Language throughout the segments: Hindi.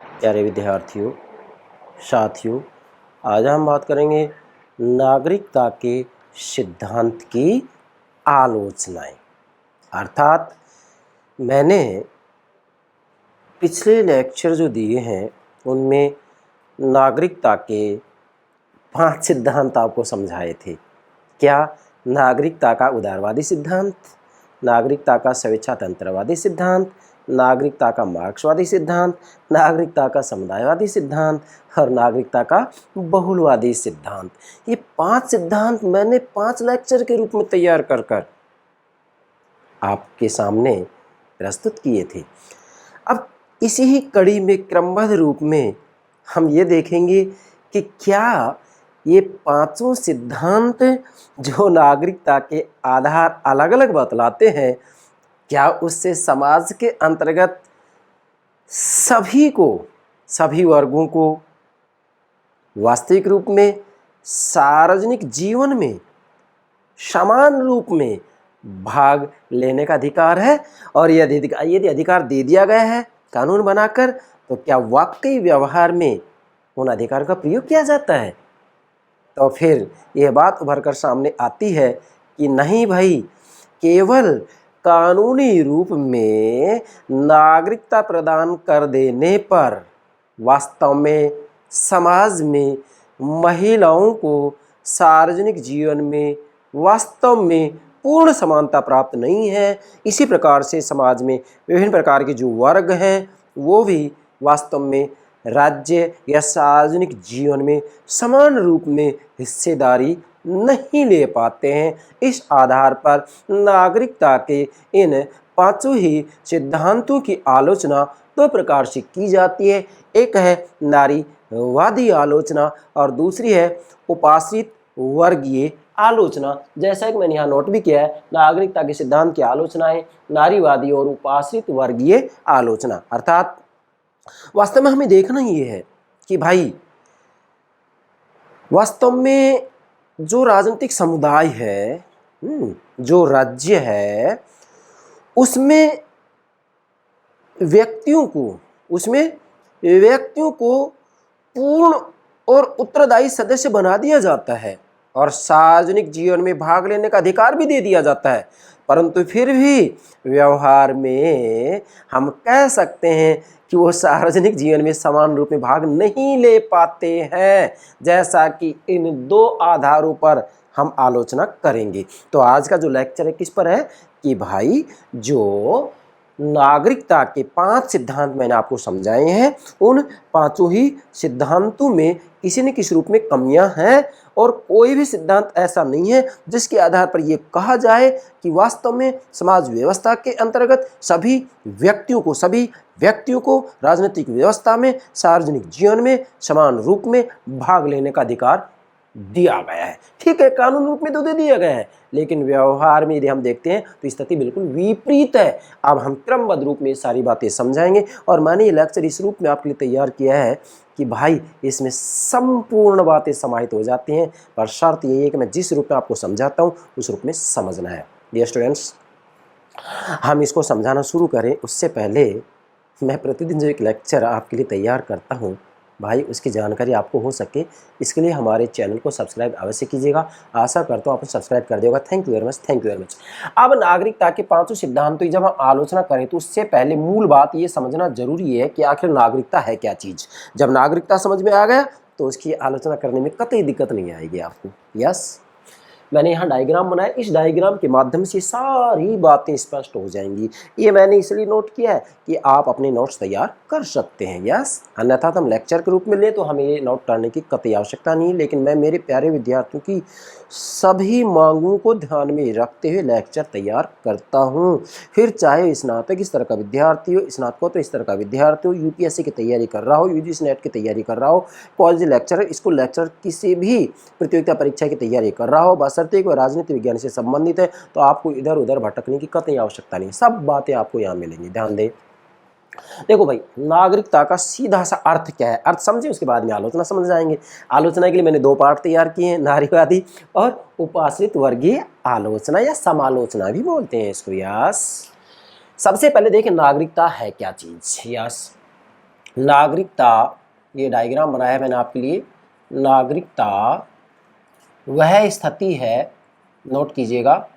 प्यारे विद्यार्थियों, साथियों, आज हम बात करेंगे नागरिकता के सिद्धांत की आलोचनाएं। अर्थात मैंने पिछले लेक्चर जो दिए हैं उनमें नागरिकता के 5 सिद्धांत आपको समझाए थे। क्या? नागरिकता का उदारवादी सिद्धांत, नागरिकता का स्वेच्छातंत्रवादी सिद्धांत, नागरिकता का मार्क्सवादी सिद्धांत, नागरिकता का समुदायवादी सिद्धांत और नागरिकता का बहुलवादी सिद्धांत। ये 5 सिद्धांत मैंने 5 लेक्चर के रूप में तैयार कर आपके सामने प्रस्तुत किए थे। अब इसी ही कड़ी में क्रमबद्ध रूप में हम ये देखेंगे कि क्या ये पांचों सिद्धांत जो नागरिकता के आधार अलग अलग बतलाते हैं, क्या उससे समाज के अंतर्गत सभी वर्गों को वास्तविक रूप में सार्वजनिक जीवन में समान रूप में भाग लेने का अधिकार है? और यदि अधिकार दे दिया गया है कानून बनाकर, तो क्या वाकई व्यवहार में उन अधिकारों का प्रयोग किया जाता है? तो फिर यह बात उभर कर सामने आती है कि नहीं भाई, केवल कानूनी रूप में नागरिकता प्रदान कर देने पर वास्तव में समाज में महिलाओं को सार्वजनिक जीवन में वास्तव में पूर्ण समानता प्राप्त नहीं है। इसी प्रकार से समाज में विभिन्न प्रकार के जो वर्ग हैं वो भी वास्तव में राज्य या सार्वजनिक जीवन में समान रूप में हिस्सेदारी नहीं ले पाते हैं। इस आधार पर नागरिकता के इन पांचों ही सिद्धांतों की आलोचना 2 प्रकार से की जाती है। एक है नारीवादी आलोचना और दूसरी है उपाश्रित वर्गीय आलोचना। जैसा कि मैंने यहाँ नोट भी किया है, नागरिकता के सिद्धांत की आलोचना है नारीवादी और उपाश्रित वर्गीय आलोचना। अर्थात वास्तव में हमें देखना ये है कि भाई वास्तव में जो राजनीतिक समुदाय है, जो राज्य है, उसमें व्यक्तियों को पूर्ण और उत्तरदायी सदस्य बना दिया जाता है और सार्वजनिक जीवन में भाग लेने का अधिकार भी दे दिया जाता है, परंतु फिर भी व्यवहार में हम कह सकते हैं कि वो सार्वजनिक जीवन में समान रूप में भाग नहीं ले पाते हैं। जैसा कि इन 2 आधारों पर हम आलोचना करेंगे। तो आज का जो लेक्चर है किस पर है कि भाई जो नागरिकता के 5 सिद्धांत मैंने आपको समझाए हैं, उन पांचों ही सिद्धांतों में किसी न किसी रूप में कमियां हैं और कोई भी सिद्धांत ऐसा नहीं है जिसके आधार पर यह कहा जाए कि वास्तव में समाज व्यवस्था के अंतर्गत सभी व्यक्तियों को राजनीतिक व्यवस्था में सार्वजनिक जीवन में समान रूप में भाग लेने का अधिकार दिया गया है। ठीक है, कानून रूप में तो दे दिया गया है, लेकिन व्यवहार में यदि हम देखते हैं तो स्थिति बिल्कुल विपरीत है। अब हम क्रमबद्ध रूप में ये सारी बातें समझाएंगे और मैंने ये लेक्चर इस रूप में आपके लिए तैयार किया है कि भाई इसमें संपूर्ण बातें समाहित हो जाती हैं, पर शर्त यही है कि मैं जिस रूप में आपको समझाता हूँ उस रूप में समझना है। डियर स्टूडेंट्स, हम इसको समझाना शुरू करें उससे पहले मैं प्रतिदिन जो एक लेक्चर आपके लिए तैयार करता हूँ भाई, उसकी जानकारी आपको हो सके, इसके लिए हमारे चैनल को सब्सक्राइब अवश्य कीजिएगा। आशा करता हूँ आपने सब्सक्राइब कर दिया होगा। Thank you very much. अब नागरिकता के 5 सिद्धांतों की जब हम आलोचना करें तो उससे पहले मूल बात ये समझना जरूरी है कि आखिर नागरिकता है क्या चीज़। जब नागरिकता समझ में आ गया तो उसकी आलोचना करने में कतई दिक्कत नहीं आएगी आपको। यस, मैंने यहाँ डायग्राम बनाया, इस डायग्राम के माध्यम से सारी बातें स्पष्ट हो जाएंगी। ये मैंने इसलिए नोट किया है कि आप अपने नोट्स तैयार कर सकते हैं। यस, अन्यथा हम लेक्चर के रूप में ले तो हमें ये नोट करने की कतई आवश्यकता नहीं है, लेकिन मैं मेरे प्यारे विद्यार्थियों की सभी मांगों को ध्यान में रखते हुए लेक्चर तैयार करता हूँ। फिर चाहे स्नातक इस तरह का विद्यार्थी हो, स्नातकोत्तर इस तरह का विद्यार्थी हो, यूपीएससी की तैयारी कर रहा हो, यूजीसी नेट की तैयारी कर रहा हो, कॉलेज लेक्चरर, स्कूल लेक्चरर, किसी भी प्रतियोगिता परीक्षा की तैयारी कर रहा हो, बशर्ते कोई राजनीति विज्ञान से संबंधित है, तो आपको इधर उधर भटकने की कतई आवश्यकता नहीं। सब बातें आपको यहाँ मिलेंगी, ध्यान दें। देखो भाई, नागरिकता का सीधा सा अर्थ क्या है, अर्थ समझे, उसके बाद में आलोचना समझ जाएंगे। आलोचना के लिए मैंने 2 पार्ट तैयार किए हैं, नारीवादी और उपाश्रित वर्गीय आलोचना या समालोचना भी बोलते हैं इसको। यस, सबसे पहले देखें नागरिकता है क्या चीज। यस, नागरिकता, ये डायग्राम बनाया है मैंने आपके लिए। नागरिकता वह स्थिति है, नोट कीजिएगा,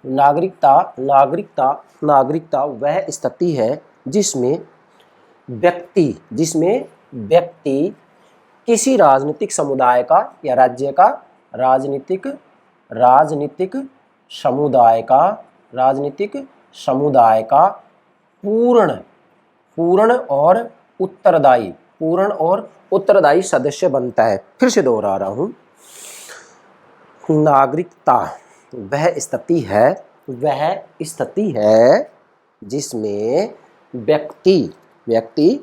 नागरिकता नागरिकता नागरिकता वह स्थिति है जिसमें व्यक्ति किसी राजनीतिक समुदाय का या राज्य का राजनीतिक समुदाय का पूर्ण और उत्तरदायी सदस्य बनता है। फिर से दोहरा रहा हूं, नागरिकता वह स्थिति है जिसमें व्यक्ति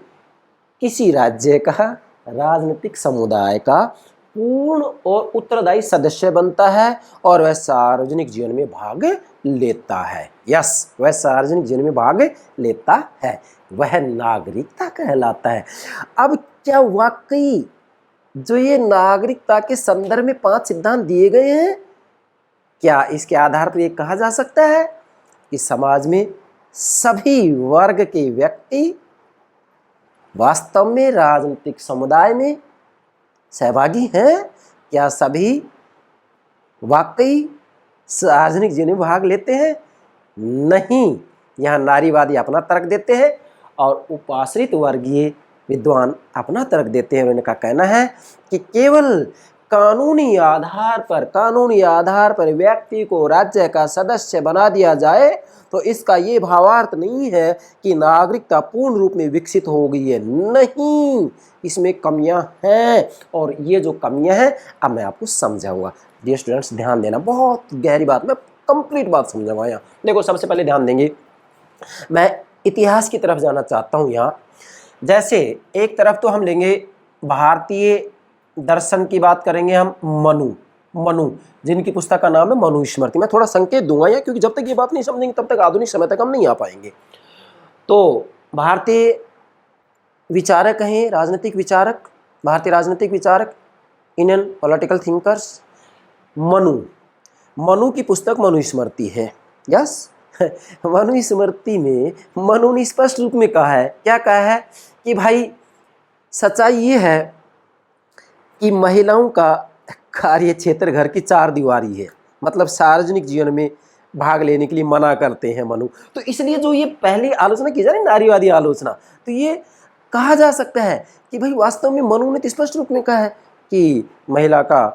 किसी राज्य का राजनीतिक समुदाय का पूर्ण और उत्तरदायी सदस्य बनता है और वह सार्वजनिक जीवन में भाग लेता है। यस, वह सार्वजनिक जीवन में भाग लेता है, वह नागरिकता कहलाता है। अब क्या वाकई जो ये नागरिकता के संदर्भ में 5 सिद्धांत दिए गए हैं, क्या इसके आधार पर ये कहा जा सकता है कि समाज में सभी वर्ग के व्यक्ति वास्तव में राजनीतिक समुदाय में सहभागी हैं? क्या सभी वाकई सार्वजनिक जीवन में भाग लेते हैं? नहीं। यहाँ नारीवादी अपना तर्क देते हैं और उपाश्रित वर्गीय विद्वान अपना तर्क देते हैं। उनका कहना है कि केवल कानूनी आधार पर व्यक्ति को राज्य का सदस्य बना दिया जाए तो इसका ये भावार्थ नहीं है कि नागरिकता पूर्ण रूप में विकसित हो गई है। नहीं, इसमें कमियां हैं और ये जो कमियां हैं अब मैं आपको समझाऊंगा। डियर स्टूडेंट्स, ध्यान देना, बहुत गहरी बात, मैं कंप्लीट बात समझाऊंगा। यहाँ देखो, सबसे पहले ध्यान देंगे, मैं इतिहास की तरफ जाना चाहता हूँ। यहाँ जैसे एक तरफ तो हम लेंगे भारतीय दर्शन की बात करेंगे हम, मनु जिनकी पुस्तक का नाम है मनुस्मृति। मैं थोड़ा संकेत दूंगा यहाँ, क्योंकि जब तक ये बात नहीं समझेंगे तब तक आधुनिक समय तक हम नहीं आ पाएंगे। तो भारतीय विचारक हैं, भारतीय राजनीतिक विचारक, इंडियन पॉलिटिकल थिंकर्स, मनु की पुस्तक मनुस्मृति है। यस, मनुस्मृति में मनु ने स्पष्ट रूप में कहा है, क्या कहा है कि भाई सच्चाई ये है कि महिलाओं का कार्य क्षेत्र घर की 4 दीवारी है, मतलब सार्वजनिक जीवन में भाग लेने के लिए मना करते हैं मनु। तो इसलिए जो ये पहली आलोचना की जा रही है, नारीवादी आलोचना, तो ये कहा जा सकता है कि भाई वास्तव में मनु ने स्पष्ट रूप में कहा है कि महिला का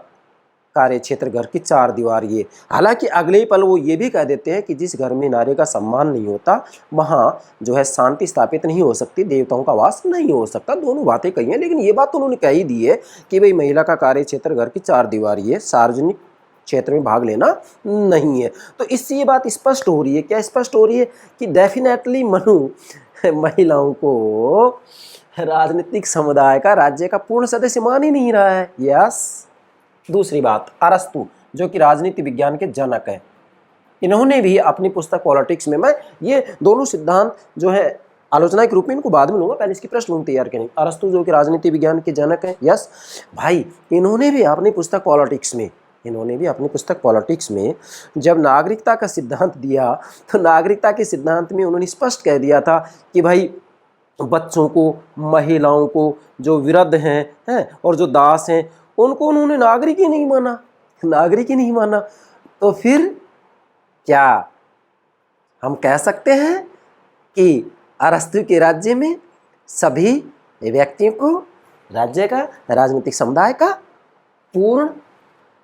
कार्य क्षेत्र घर की 4 दीवारी है। हालांकि अगले ही पल वो ये भी कह देते हैं कि जिस घर में नारी का सम्मान नहीं होता वहाँ जो है शांति स्थापित नहीं हो सकती, देवताओं का वास नहीं हो सकता। दोनों बातें कही हैं, लेकिन ये बात तो उन्होंने कह ही दी है कि भाई महिला का कार्य क्षेत्र घर की 4 दीवारी है, सार्वजनिक क्षेत्र में भाग लेना नहीं है। तो इससे ये बात स्पष्ट हो रही है, क्या स्पष्ट हो रही है कि डेफिनेटली मनु महिलाओं को राजनीतिक समुदाय का राज्य का पूर्ण सदस्य मान ही नहीं रहा है। यस। दूसरी बात, अरस्तु जो कि राजनीति विज्ञान के जनक हैं, इन्होंने भी अपनी पुस्तक पॉलिटिक्स में, मैं ये दोनों सिद्धांत जो है आलोचना के रूप में इनको बाद में लूंगा, पहले इसकी पृष्ठभूमि तैयार करेंगे। अरस्तु जो कि राजनीति विज्ञान के जनक हैं, यस भाई, इन्होंने भी अपनी पुस्तक पॉलिटिक्स में जब नागरिकता का सिद्धांत दिया तो नागरिकता के सिद्धांत में उन्होंने स्पष्ट कह दिया था कि भाई बच्चों को, महिलाओं को, जो विरुद्ध हैं और जो दास हैं, उनको उन्होंने नागरिक ही नहीं माना। तो फिर क्या हम कह सकते हैं कि अरस्तु के राज्य में सभी व्यक्तियों को राज्य का, राजनीतिक समुदाय का पूर्ण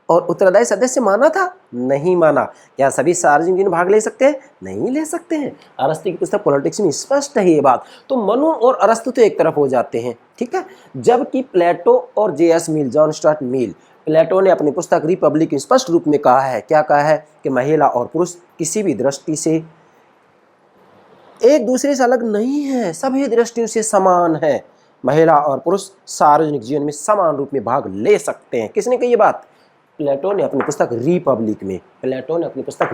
और उत्तरदायी सदस्य माना था? नहीं माना। क्या सभी सार्वजनिक जीवन में भाग ले सकते हैं? नहीं ले सकते हैं। अरस्तु की पुस्तक पॉलिटिक्स में स्पष्ट है ये बात। तो मनु और अरस्तु तो एक तरफ हो जाते हैं, ठीक है। जबकि प्लेटो और J.S. मिल, जॉन स्टुअर्ट मिल, प्लेटो ने अपनी पुस्तक रिपब्लिक में स्पष्ट रूप में कहा है, क्या कहा है कि महिला और पुरुष किसी भी दृष्टि से एक दूसरे से अलग नहीं है, सभी दृष्टियों से समान है। महिला और पुरुष सार्वजनिक जीवन में समान रूप में भाग ले सकते हैं। किसने कही ये बात? प्लेटो ने अपनी पुस्तक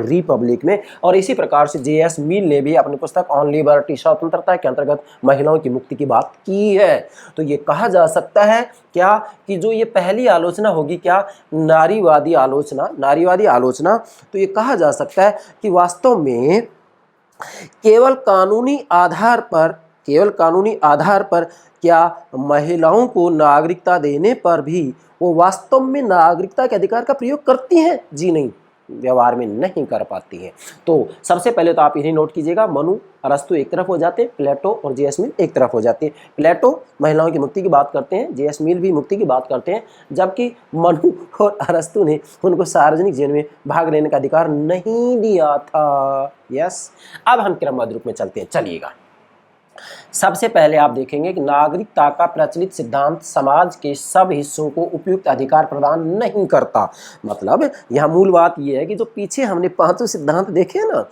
रिपब्लिक में। और इसी प्रकार से J.S. मिल ने भी अपनी पुस्तक ऑन लिबर्टी, स्वतंत्रता के अंतर्गत महिलाओं की मुक्ति की बात की है। तो ये कहा जा सकता है क्या कि जो ये पहली आलोचना होगी, क्या नारीवादी आलोचना, तो ये कहा जा सकता है कि वास्तव में केवल कानूनी आधार पर केवल कानूनी आधार पर क्या महिलाओं को नागरिकता देने पर भी वो वास्तव में नागरिकता के अधिकार का प्रयोग करती हैं? जी नहीं, व्यवहार में नहीं कर पाती हैं। तो सबसे पहले तो आप इन्हें नोट कीजिएगा, मनु अरस्तु एक तरफ हो जाते हैं, प्लेटो और जे.एस. मिल एक तरफ हो जाते हैं। प्लेटो महिलाओं की मुक्ति की बात करते हैं, जे.एस. मिल भी मुक्ति की बात करते हैं, जबकि मनु और अरस्तु ने उनको सार्वजनिक जीवन में भाग लेने का अधिकार नहीं दिया था। यस, अब हम क्रमबद्ध रूप में चलते हैं, चलिएगा। सबसे पहले आप देखेंगे कि नागरिकता का प्रचलित सिद्धांत समाज के सब हिस्सों को उपयुक्त अधिकार प्रदान नहीं करता। मतलब यह मूल बात यह है कि जो पीछे हमने पांचों सिद्धांत देखे ना,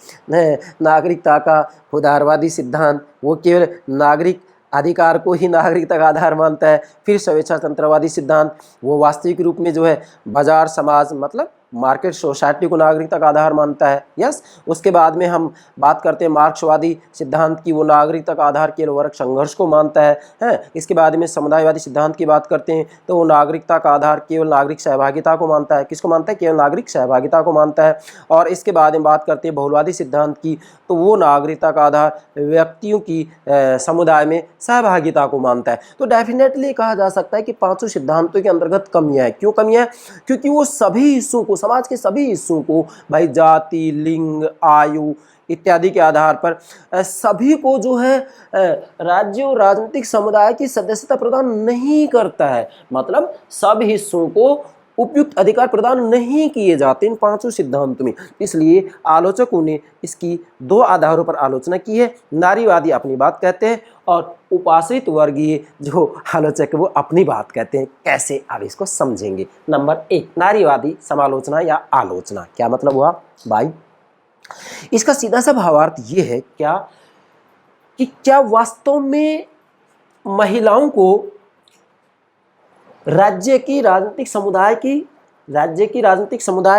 नागरिकता का उदारवादी सिद्धांत वो केवल नागरिक अधिकार को ही नागरिकता का आधार मानता है। फिर स्वेच्छा तंत्रवादी सिद्धांत वो वास्तविक रूप में जो है बाजार समाज मतलब मार्केट सोसाइटी को नागरिकता का आधार मानता है। यस, उसके बाद में हम बात करते हैं मार्क्सवादी सिद्धांत की, वो नागरिकता का आधार केवल वर्ग संघर्ष को मानता है। इसके बाद में समुदायवादी सिद्धांत की बात करते हैं तो वो नागरिकता का आधार केवल नागरिक सहभागिता को मानता है। किसको मानता है? केवल नागरिक सहभागिता को मानता है। और इसके बाद में बात करते हैं बहुलवादी सिद्धांत की, तो वो नागरिकता का आधार व्यक्तियों की समुदाय में सहभागिता को मानता है। तो डेफिनेटली कहा जा सकता है कि पांचों सिद्धांतों के अंतर्गत कमियां हैं। क्यों कमियां? क्योंकि वो सभी हिस्सों को, समाज के सभी हिस्सों को भाई जाति, लिंग, आयु इत्यादि के आधार पर सभी को जो है राज्य और राजनीतिक समुदाय की सदस्यता प्रदान नहीं करता है। मतलब सब हिस्सों को उपयुक्त अधिकार प्रदान नहीं किए जाते इन पांचों सिद्धांतों में। इसलिए आलोचकों ने इसकी दो आधारों पर आलोचना की है। नारीवादी अपनी बात कहते हैं और उपाश्रित वर्गीय जो आलोचक है वो अपनी बात कहते हैं। कैसे, आप इसको समझेंगे। नंबर 1, नारीवादी समालोचना या आलोचना। क्या मतलब हुआ भाई? इसका सीधा सा भावार्थ ये है क्या कि क्या वास्तव में महिलाओं को राज्य की राजनीतिक समुदाय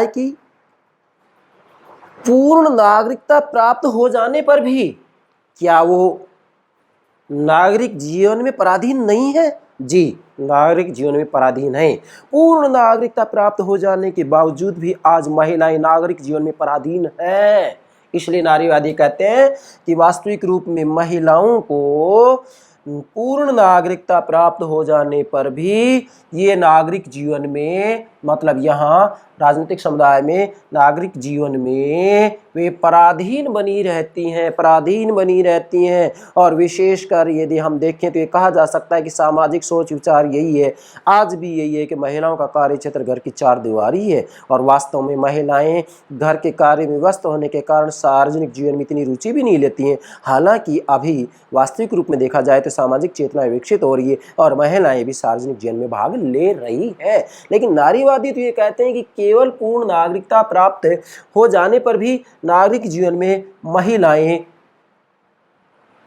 की पूर्ण नागरिकता प्राप्त हो जाने पर भी क्या वो नागरिक जीवन में पराधीन नहीं है? जी, नागरिक जीवन में पराधीन है। पूर्ण नागरिकता प्राप्त हो जाने के बावजूद भी आज महिलाएं नागरिक जीवन में पराधीन हैं। इसलिए नारीवादी कहते हैं कि वास्तविक रूप में महिलाओं को पूर्ण नागरिकता प्राप्त हो जाने पर भी ये नागरिक जीवन में, मतलब यहाँ राजनीतिक समुदाय में, नागरिक जीवन में वे पराधीन बनी रहती हैं। और विशेषकर यदि हम देखें तो ये कहा जा सकता है कि सामाजिक सोच विचार यही है, आज भी यही है कि महिलाओं का कार्य क्षेत्र घर की चार दीवारी है। और वास्तव में महिलाएं घर के कार्य में व्यस्त होने के कारण सार्वजनिक जीवन में इतनी रुचि भी नहीं लेती हैं। हालांकि अभी वास्तविक रूप में देखा जाए तो सामाजिक चेतना विकसित हो रही है और महिलाएं भी सार्वजनिक जीवन में भाग ले रही है। लेकिन नारीवादी तो ये कहते हैं कि केवल पूर्ण नागरिकता प्राप्त हो जाने पर भी नागरिक जीवन में महिलाएं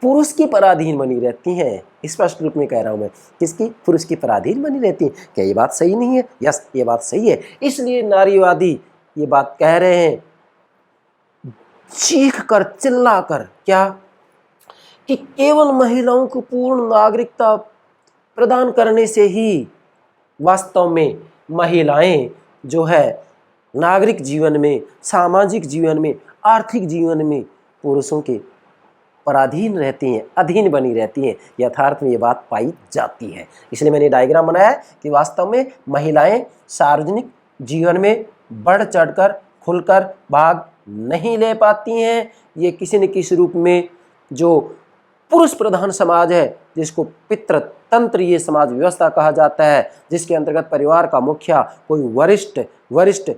पुरुष की पराधीन बनी रहती हैं। स्पष्ट रूप में कह रहा हूं मैं, किसकी? पुरुष की पराधीन बनी रहती हैं। क्या ये बात सही नहीं है? यस, ये बात सही है। इसलिए नारीवादी ये बात कह रहे हैं चीख कर, चिल्ला कर, क्या कि केवल महिलाओं को पूर्ण नागरिकता प्रदान करने से ही वास्तव में महिलाएं जो है नागरिक जीवन में, सामाजिक जीवन में, आर्थिक जीवन में पुरुषों के पराधीन रहती हैं, अधीन बनी रहती हैं। यथार्थ में ये बात पाई जाती है। इसलिए मैंने डायग्राम बनाया है कि वास्तव में महिलाएं सार्वजनिक जीवन में बढ़ चढ़कर, खुलकर भाग नहीं ले पाती हैं। ये किसी न किसी रूप में जो पुरुष प्रधान समाज है, जिसको पितृतंत्रीय समाज व्यवस्था कहा जाता है, जिसके अंतर्गत परिवार का मुखिया कोई वरिष्ठ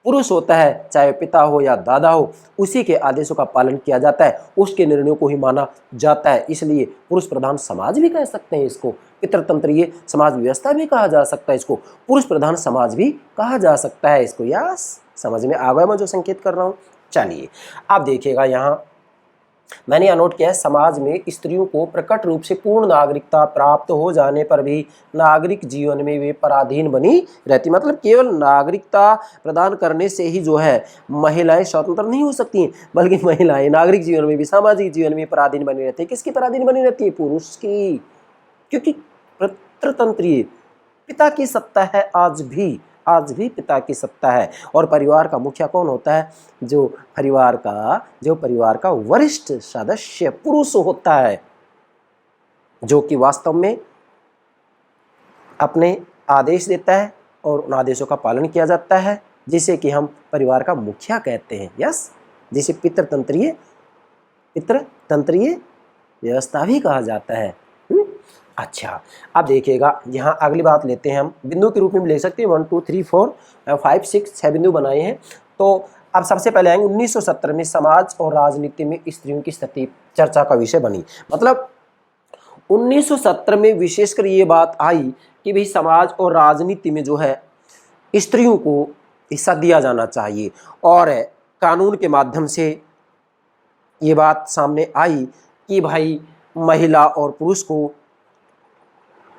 पुरुष होता है, चाहे पिता हो या दादा हो, उसी के आदेशों का पालन किया जाता है, उसके निर्णयों को ही माना जाता है। इसलिए पुरुष प्रधान समाज भी कह सकते हैं इसको, पितृतंत्रीय समाज व्यवस्था भी कहा जा सकता है इसको, पुरुष प्रधान समाज भी कहा जा सकता है इसको। यस, समझ में आ गया मैं जो संकेत कर रहा हूँ। चलिए आप देखिएगा, यहाँ मैंने यह नोट किया है, समाज में स्त्रियों को प्रकट रूप से पूर्ण नागरिकता प्राप्त हो जाने पर भी नागरिक जीवन में वे पराधीन बनी रहती। मतलब केवल नागरिकता प्रदान करने से ही जो है महिलाएं स्वतंत्र नहीं हो सकती हैं, बल्कि महिलाएं नागरिक जीवन में भी, सामाजिक जीवन में पराधीन बनी रहती है। किसकी पराधीन बनी रहती है? पुरुष की। क्योंकि पितृतंत्रीय पिता की सत्ता है, आज भी पिता की सत्ता है। और परिवार का मुखिया कौन होता है? जो परिवार का वरिष्ठ सदस्य पुरुष होता है। जो कि वास्तव में अपने आदेश देता है और उन आदेशों का पालन किया जाता है, जिसे कि हम परिवार का मुखिया कहते हैं। यस, जिसे पितृतंत्रीय व्यवस्था भी कहा जाता है। अच्छा, अब देखिएगा यहाँ अगली बात लेते हैं हम, बिंदु के रूप में भी ले सकते हैं। 1 2 3 4 5 6 बिंदु बनाए हैं। तो अब सबसे पहले आएंगे 1970 में समाज और राजनीति में स्त्रियों की स्थिति चर्चा का विषय बनी। मतलब 1970 में विशेषकर ये बात आई कि भाई समाज और राजनीति में जो है स्त्रियों को हिस्सा दिया जाना चाहिए, और कानून के माध्यम से ये बात सामने आई कि भाई महिला और पुरुष को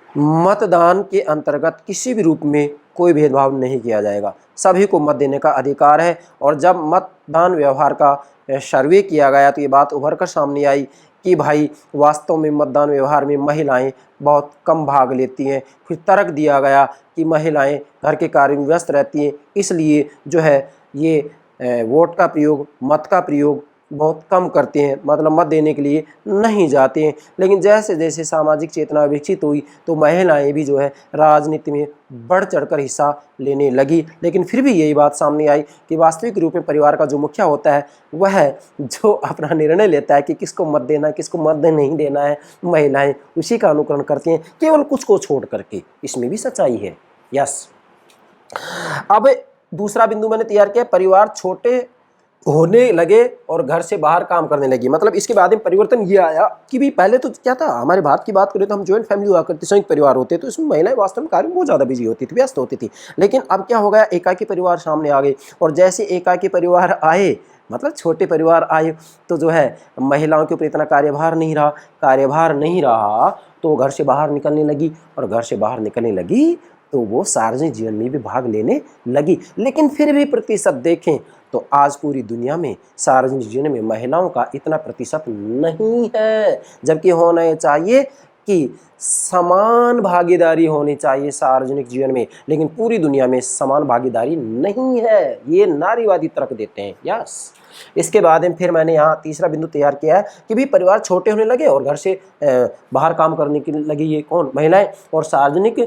मतदान के अंतर्गत किसी भी रूप में कोई भेदभाव नहीं किया जाएगा, सभी को मत देने का अधिकार है। और जब मतदान व्यवहार का सर्वे किया गया तो ये बात उभर कर सामने आई कि भाई वास्तव में मतदान व्यवहार में महिलाएं बहुत कम भाग लेती हैं। फिर तर्क दिया गया कि महिलाएं घर के कार्य में व्यस्त रहती हैं, इसलिए जो है ये वोट का प्रयोग, मत का प्रयोग बहुत कम करते हैं, मतलब मत देने के लिए नहीं जाते हैं। लेकिन जैसे जैसे सामाजिक चेतना विकसित हुई तो महिलाएं भी जो है राजनीति में बढ़ चढ़कर हिस्सा लेने लगी। लेकिन फिर भी यही बात सामने आई कि वास्तविक रूप में परिवार का जो मुखिया होता है वह जो अपना निर्णय लेता है कि किसको मत देना, किसको मत नहीं देना है, महिलाएं उसी का अनुकरण करती हैं, केवल कुछ को छोड़ करके। इसमें भी सच्चाई है। यस, अब दूसरा बिंदु मैंने तैयार किया, परिवार छोटे होने लगे और घर से बाहर काम करने लगी। मतलब इसके बाद में परिवर्तन ये आया कि भी पहले तो क्या था, हमारे भारत की बात करें तो हम जॉइंट फैमिली हुआ करते, संयुक्त परिवार होते, तो इसमें महिलाएं वास्तव में कार्य में बहुत ज़्यादा बिजी होती थी, व्यस्त होती थी। लेकिन अब क्या हो गया, एकाकी परिवार सामने आ गए, और जैसे एकाकी परिवार आए, मतलब छोटे परिवार आए, तो जो है महिलाओं के ऊपर इतना कार्यभार नहीं रहा तो घर से बाहर निकलने लगी, और घर से बाहर निकलने लगी तो वो सार्वजनिक जीवन में भी भाग लेने लगी। लेकिन फिर भी प्रतिशत देखें तो आज पूरी दुनिया में सार्वजनिक जीवन में महिलाओं का इतना प्रतिशत नहीं है, जबकि होना चाहिए कि समान भागीदारी होनी चाहिए सार्वजनिक जीवन में, लेकिन पूरी दुनिया में समान भागीदारी नहीं है। ये नारीवादी तर्क देते हैं। यस, इसके बाद में फिर मैंने यहाँ तीसरा बिंदु तैयार किया है कि भी परिवार छोटे होने लगे और घर से बाहर काम करने के लगी, ये कौन, महिलाएं, और सार्वजनिक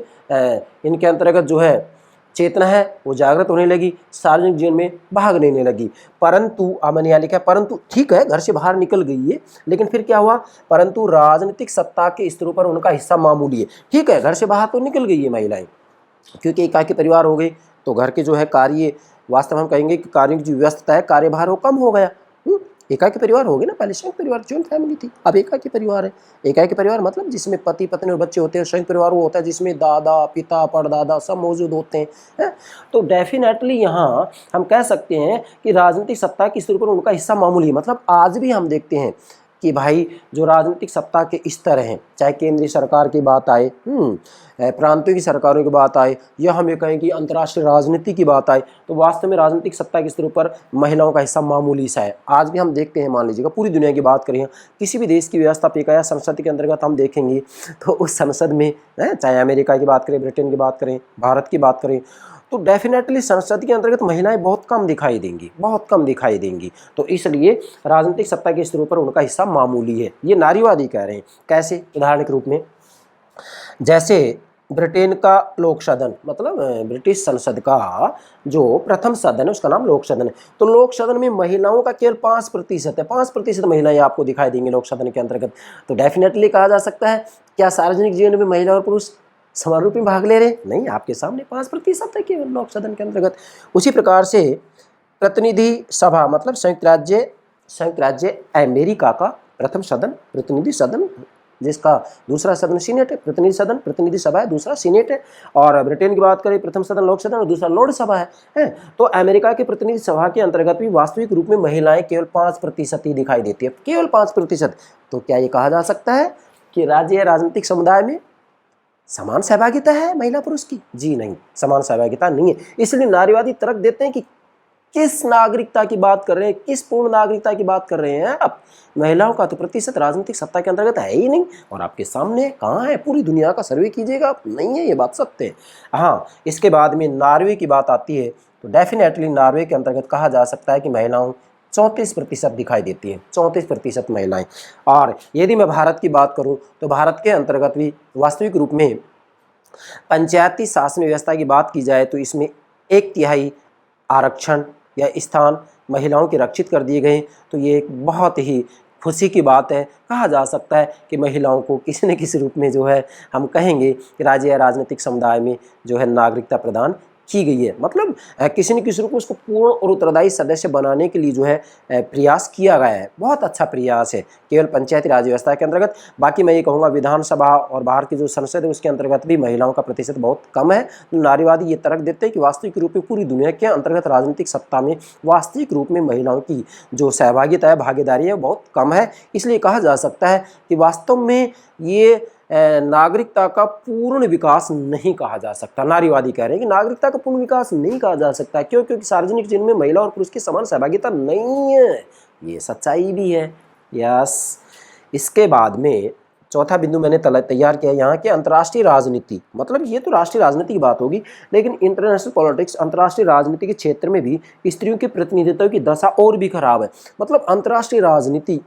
इनके अंतर्गत जो है चेतना है वो जागृत होने लगी, सार्वजनिक जीवन में भाग लेने लगी। परंतु मैंने यहाँ लिखा, परंतु ठीक है घर से बाहर निकल गई है, लेकिन फिर क्या हुआ, परंतु राजनीतिक सत्ता के स्तरों पर उनका हिस्सा मामूली है। ठीक है घर से बाहर तो निकल गई है महिलाएं, क्योंकि एकाकी परिवार हो गए तो घर के जो है कार्य, वास्तव में हम कहेंगे कि कार्य की जो व्यस्तता है, कार्यभार वो कम हो गया। एकाकी परिवार हो गए ना, पहले संयुक्त परिवार जॉइंट फैमिली थी, अब एकाकी परिवार है। एकाकी परिवार मतलब जिसमें पति पत्नी और बच्चे होते हैं। संयुक्त परिवार वो होता है जिसमें दादा पिता परदादा सब मौजूद होते हैं। तो डेफिनेटली यहाँ हम कह सकते हैं कि राजनीतिक सत्ता के स्तर पर उनका हिस्सा मामूली है। मतलब आज भी हम देखते हैं कि भाई जो राजनीतिक सत्ता के स्तर हैं, चाहे केंद्रीय सरकार की बात आए, प्रांतों की सरकारों की बात आए, या हम ये कहें कि अंतर्राष्ट्रीय राजनीति की बात आए, तो वास्तव में राजनीतिक सत्ता के स्तर पर महिलाओं का हिस्सा मामूली सा है। आज भी हम देखते हैं, मान लीजिएगा पूरी दुनिया की बात करें, किसी भी देश की व्यवस्था पे या संसद के अंतर्गत हम देखेंगे तो उस संसद में, चाहे अमेरिका की बात करें, ब्रिटेन की बात करें, भारत की बात करें, तो डेफिनेटली संसद के अंतर्गत महिलाएं बहुत कम दिखाई देंगी। तो इसलिए राजनीतिक सत्ता के स्तरों पर उनका हिस्सा मामूली है। ये नारीवादी कह रहे हैं। कैसे? उदाहरण के रूप में जैसे ब्रिटेन का लोक सदन, मतलब ब्रिटिश संसद का जो प्रथम सदन है उसका नाम लोक सदन है। तो लोक सदन में महिलाओं का केवल 5% है। 5% महिलाएं आपको दिखाई देंगी लोक सदन के अंतर्गत। तो डेफिनेटली कहा जा सकता है क्या सार्वजनिक जीवन में महिला और पुरुष समान रूप में भाग ले रहे? नहीं, आपके सामने 5% है केवल लोक सदन के अंतर्गत। उसी प्रकार से प्रतिनिधि सभा, मतलब संयुक्त राज्य अमेरिका का प्रथम सदन प्रतिनिधि सदन, जिसका दूसरा सदन सीनेट है। प्रतिनिधि सदन प्रतिनिधि सभा है, दूसरा सीनेट है। और ब्रिटेन की बात करें, प्रथम सदन लोक सदन और दूसरा लोक सभा है। तो अमेरिका की प्रतिनिधि सभा के अंतर्गत भी वास्तविक रूप में महिलाएं केवल 5% ही दिखाई देती है, केवल 5%। तो क्या ये कहा जा सकता है कि राज्य राजनीतिक समुदाय में समान सहभागिता है महिला पुरुष की? जी नहीं, समान सहभागिता नहीं है। इसलिए नारीवादी तर्क देते हैं कि किस नागरिकता की बात कर रहे हैं, किस पूर्ण नागरिकता की बात कर रहे हैं आप? महिलाओं का तो प्रतिशत राजनीतिक सत्ता के अंतर्गत है ही नहीं, और आपके सामने कहाँ है? पूरी दुनिया का सर्वे कीजिएगा आप, नहीं है, ये बात सत्य है। हाँ, इसके बाद में नॉर्वे की बात आती है, तो डेफिनेटली नॉर्वे के अंतर्गत कहा जा सकता है कि महिलाओं 34% दिखाई देती हैं, 34% महिलाएं। और यदि मैं भारत की बात करूं तो भारत के अंतर्गत भी वास्तविक रूप में पंचायती शासन व्यवस्था की बात की जाए तो इसमें 1/3 आरक्षण या स्थान महिलाओं के रक्षित कर दिए गए। तो ये एक बहुत ही खुशी की बात है। कहा जा सकता है कि महिलाओं को किसी न किसी रूप में जो है हम कहेंगे कि राज्य या राजनीतिक समुदाय में जो है नागरिकता प्रदान की गई है। मतलब किसी न किसी रूप में उसको पूर्ण और उत्तरदायी सदस्य बनाने के लिए जो है प्रयास किया गया है। बहुत अच्छा प्रयास है केवल पंचायती राज व्यवस्था के अंतर्गत। बाकी मैं ये कहूँगा विधानसभा और बाहर की जो संसद है उसके अंतर्गत भी महिलाओं का प्रतिशत बहुत कम है। नारीवादी ये तर्क देते हैं कि वास्तविक रूप में पूरी दुनिया के अंतर्गत राजनीतिक सत्ता में वास्तविक रूप में महिलाओं की जो सहभागिता है, भागीदारी है, बहुत कम है। इसलिए कहा जा सकता है कि वास्तव में ये नागरिकता का पूर्ण विकास नहीं कहा जा सकता। नारीवादी कह रहे हैं कि नागरिकता का पूर्ण विकास नहीं कहा जा सकता। क्यों? क्योंकि सार्वजनिक जीवन में महिला और पुरुष की समान सहभागिता नहीं है। ये सच्चाई भी है। यस। इसके बाद में चौथा बिंदु मैंने तैयार किया यहाँ के अंतर्राष्ट्रीय राजनीति। मतलब ये तो राष्ट्रीय राजनीति की बात होगी, लेकिन इंटरनेशनल पॉलिटिक्स, अंतर्राष्ट्रीय राजनीति के क्षेत्र में भी स्त्रियों के प्रतिनिधित्व की दशा और भी खराब है। मतलब अंतर्राष्ट्रीय राजनीति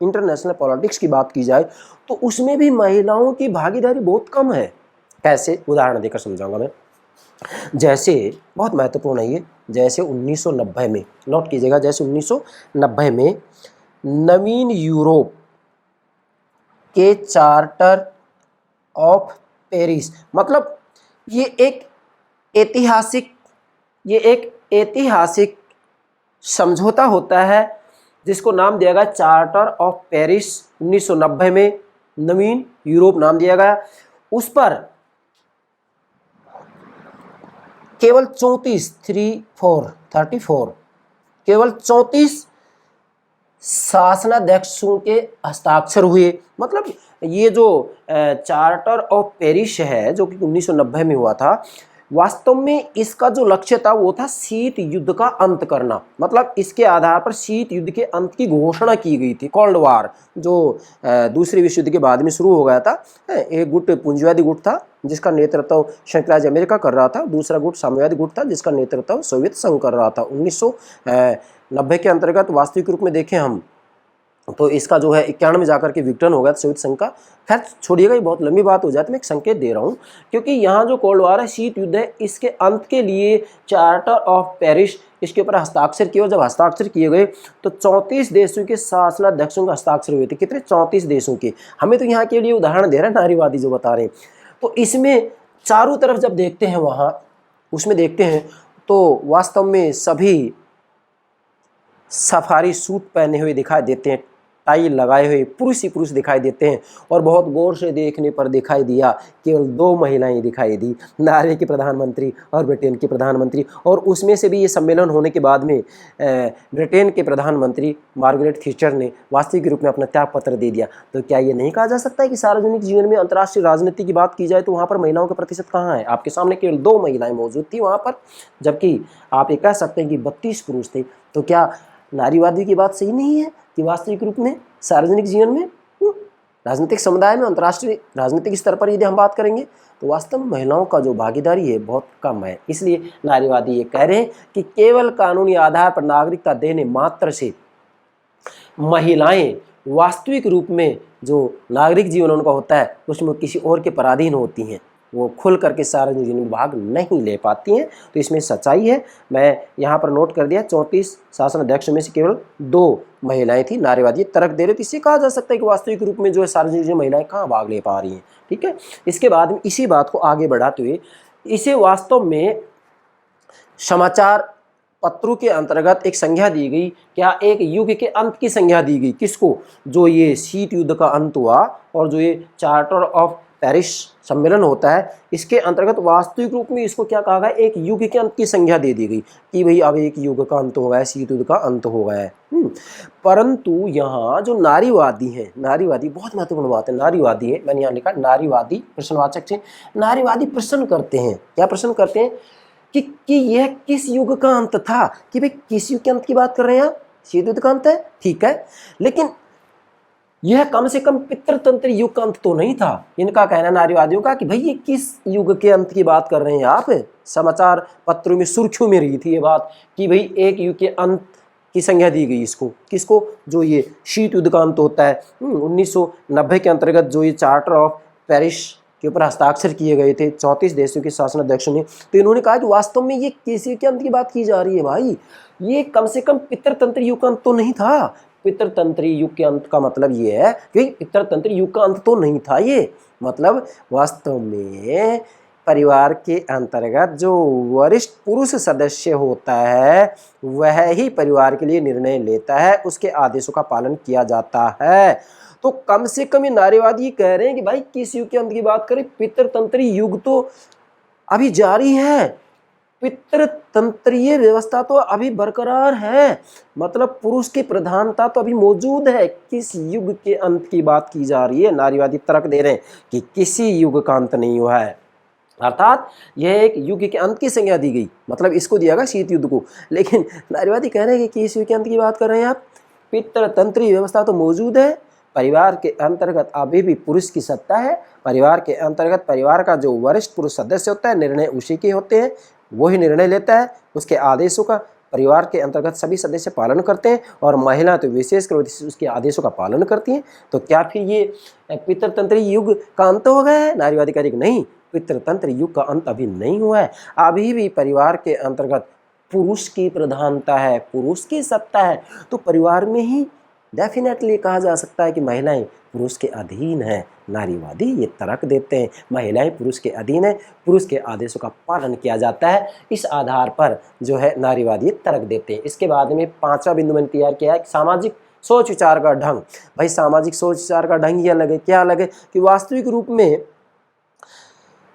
इंटरनेशनल पॉलिटिक्स की बात की जाए तो उसमें भी महिलाओं की भागीदारी बहुत कम है। कैसे? उदाहरण देकर समझाऊंगा मैं। जैसे बहुत महत्वपूर्ण है ये, जैसे 1990 में, नोट कीजिएगा, जैसे 1990 में नवीन यूरोप के चार्टर ऑफ पेरिस, मतलब ये एक ऐतिहासिक समझौता होता है जिसको नाम दिया गया चार्टर ऑफ पेरिस। 1990 में नवीन यूरोप नाम दिया गया। उस पर केवल 34 केवल 34 शासनाध्यक्षों के हस्ताक्षर हुए। मतलब ये जो चार्टर ऑफ पेरिस है जो कि 1990 में हुआ था, वास्तव में इसका जो लक्ष्य था वो था शीत युद्ध का अंत करना। मतलब इसके आधार पर शीत युद्ध के अंत की घोषणा की गई थी। कोल्ड वार जो दूसरे विश्व युद्ध के बाद में शुरू हो गया था। एक गुट पूंजीवादी गुट था जिसका नेतृत्व संयुक्त राज्य अमेरिका कर रहा था, दूसरा गुट साम्यवादी गुट था जिसका नेतृत्व सोवियत संघ कर रहा था। 1990 के अंतर्गत वास्तविक रूप में देखें हम तो इसका जो है 91 में जाकर के विघटन हो गया सोवियत संघ का। खैर छोड़िएगा, ये बहुत लंबी बात हो जाती है, मैं एक संकेत दे रहा हूँ क्योंकि यहाँ जो कोल्ड वार है, शीत युद्ध है, इसके अंत के लिए चार्टर ऑफ पेरिस इसके ऊपर हस्ताक्षर किए। और जब हस्ताक्षर किए गए तो 34 देशों के शासनाध्यक्षों का हस्ताक्षर हुए थे। कितने? 34 देशों के। हमें तो यहाँ के लिए उदाहरण दे रहे हैं नारीवादी जो बता रहे हैं। तो इसमें चारों तरफ जब देखते हैं वहाँ उसमें देखते हैं तो वास्तव में सभी सफारी सूट पहने हुए दिखाई देते हैं, टाई लगाए हुए पुरुष ही पुरुष दिखाई देते हैं। और बहुत गौर से देखने पर दिखाई दिया केवल 2 महिलाएं दिखाई दी, नॉर्वे के प्रधानमंत्री और ब्रिटेन के प्रधानमंत्री। और उसमें से भी ये सम्मेलन होने के बाद में ब्रिटेन के प्रधानमंत्री मार्गरेट थैचर ने वास्तविक रूप में अपना त्याग पत्र दे दिया। तो क्या ये नहीं कहा जा सकता है कि सार्वजनिक जीवन में अंतर्राष्ट्रीय राजनीति की बात की जाए तो वहाँ पर महिलाओं का प्रतिशत कहाँ है? आपके सामने केवल 2 महिलाएं मौजूद थी वहाँ पर, जबकि आप ये कह सकते हैं कि 32 पुरुष थे। तो क्या नारीवादी की बात सही नहीं है कि वास्तविक रूप में सार्वजनिक जीवन में, राजनीतिक समुदाय में, अंतर्राष्ट्रीय राजनीतिक स्तर पर यदि हम बात करेंगे तो वास्तव में महिलाओं का जो भागीदारी है बहुत कम है। इसलिए नारीवादी ये कह रहे हैं कि केवल कानूनी आधार पर नागरिकता देने मात्र से महिलाएं वास्तविक रूप में जो नागरिक जीवन उनका होता है उसमें किसी और के पराधीन होती हैं, वो खुल करके सार्वजनिक जीवन में भाग नहीं ले पाती हैं। तो इसमें सच्चाई है। मैं यहाँ पर नोट कर दिया 34 शासन अध्यक्ष में से केवल 2 महिलाएं थी। नारीवादी तर्क दे रहे थे। इससे कहा जा सकता है कि वास्तविक रूप में जो है सार्वजनिक जीवन में महिलाएं कहाँ भाग ले पा रही हैं। ठीक है। इसके बाद में इसी बात को आगे बढ़ाते हुए इसे वास्तव में समाचार पत्रों के अंतर्गत एक संज्ञा दी गई। क्या? एक युग के अंत की संज्ञा दी गई। किसको? जो ये शीत युद्ध का अंत हुआ और जो ये चार्टर ऑफ पेरिस सम्मेलन होता है इसके अंतर्गत वास्तविक रूप में इसको क्या कहा गया? एक युग के अंत की संज्ञा दे दी गई कि भाई अब एक युग का अंत हो गया है, शीत युद्ध का अंत हो गया है। परंतु यहाँ जो नारीवादी हैं, नारीवादी बहुत महत्वपूर्ण बात है, नारीवादी है, मैंने यहाँ लिखा नारीवादी प्रश्नवाचक से, नारीवादी प्रश्न करते हैं। क्या प्रश्न करते हैं? कि यह किस युग का अंत था? कि भाई किस युग के अंत की बात कर रहे हैं आप? शीत युद्ध का अंत है, ठीक है, लेकिन यह कम से कम पितृतंत्र युग का अंत तो नहीं था। इनका कहना नारीवादियों का कि भाई ये किस युग के अंत की बात कर रहे हैं आप। समाचार पत्रों में सुर्खियों में रही थी ये बात कि भाई एक युग के अंत की संज्ञा दी गई इसको, किसको, जो ये शीत युद्ध का अंत होता है 1990 के अंतर्गत जो ये चार्टर ऑफ पेरिस के ऊपर हस्ताक्षर किए गए थे 34 देशों के शासन अध्यक्षों ने, तो इन्होंने कहा कि वास्तव में ये किस युग के अंत की बात की जा रही है भाई, ये कम से कम पितृतंत्र युग का अंत तो नहीं था। पितृतंत्री युग के अंत का मतलब ये है कि पितृतंत्री युग का अंत तो नहीं था ये, मतलब वास्तव में परिवार के अंतर्गत जो वरिष्ठ पुरुष सदस्य होता है वह ही परिवार के लिए निर्णय लेता है, उसके आदेशों का पालन किया जाता है। तो कम से कम ये नारीवादी कह रहे हैं कि भाई किस युग के अंत की बात करें, पितृतंत्री युग तो अभी जारी है, पितृतंत्रीय व्यवस्था तो अभी बरकरार है, मतलब पुरुष की प्रधानता तो अभी मौजूद है। किस युग के अंत की बात की जा रही है, नारीवादी तर्क दे रहे हैं कि किसी युग का अंत नहीं हुआ है, अर्थात यह एक युग के अंत की संज्ञा दी गई, मतलब इसको दिया गया शीत युद्ध को। लेकिन नारीवादी कह रहे हैं कि किस युग के अंत की बात कर रहे हैं आप, पितृतंत्रीय व्यवस्था तो मौजूद है, परिवार के अंतर्गत अभी भी पुरुष की सत्ता है, परिवार के अंतर्गत परिवार का जो वरिष्ठ पुरुष सदस्य होता है निर्णय उसी के होते हैं, वही निर्णय लेता है, उसके आदेशों का परिवार के अंतर्गत सभी सदस्य पालन करते हैं और महिला तो विशेषकर उसके आदेशों का पालन करती हैं। तो क्या फिर ये पितृतंत्र युग का अंत हो गया है? नारीवादी कह रही नहीं, पितृतंत्र युग का अंत अभी नहीं हुआ है, अभी भी परिवार के अंतर्गत पुरुष की प्रधानता है, पुरुष की सत्ता है। तो परिवार में ही डेफिनेटली कहा जा सकता है कि महिलाएं पुरुष के अधीन है। नारीवादी ये तर्क देते हैं महिलाएं पुरुष के अधीन है, पुरुष के आदेशों का पालन किया जाता है, इस आधार पर जो है नारीवादी तर्क देते हैं। इसके बाद में पांचवा बिंदु मैंने तैयार किया है, सामाजिक सोच विचार का ढंग। भाई सामाजिक सोच विचार का ढंग ये अलग है, क्या अलग है कि वास्तविक रूप में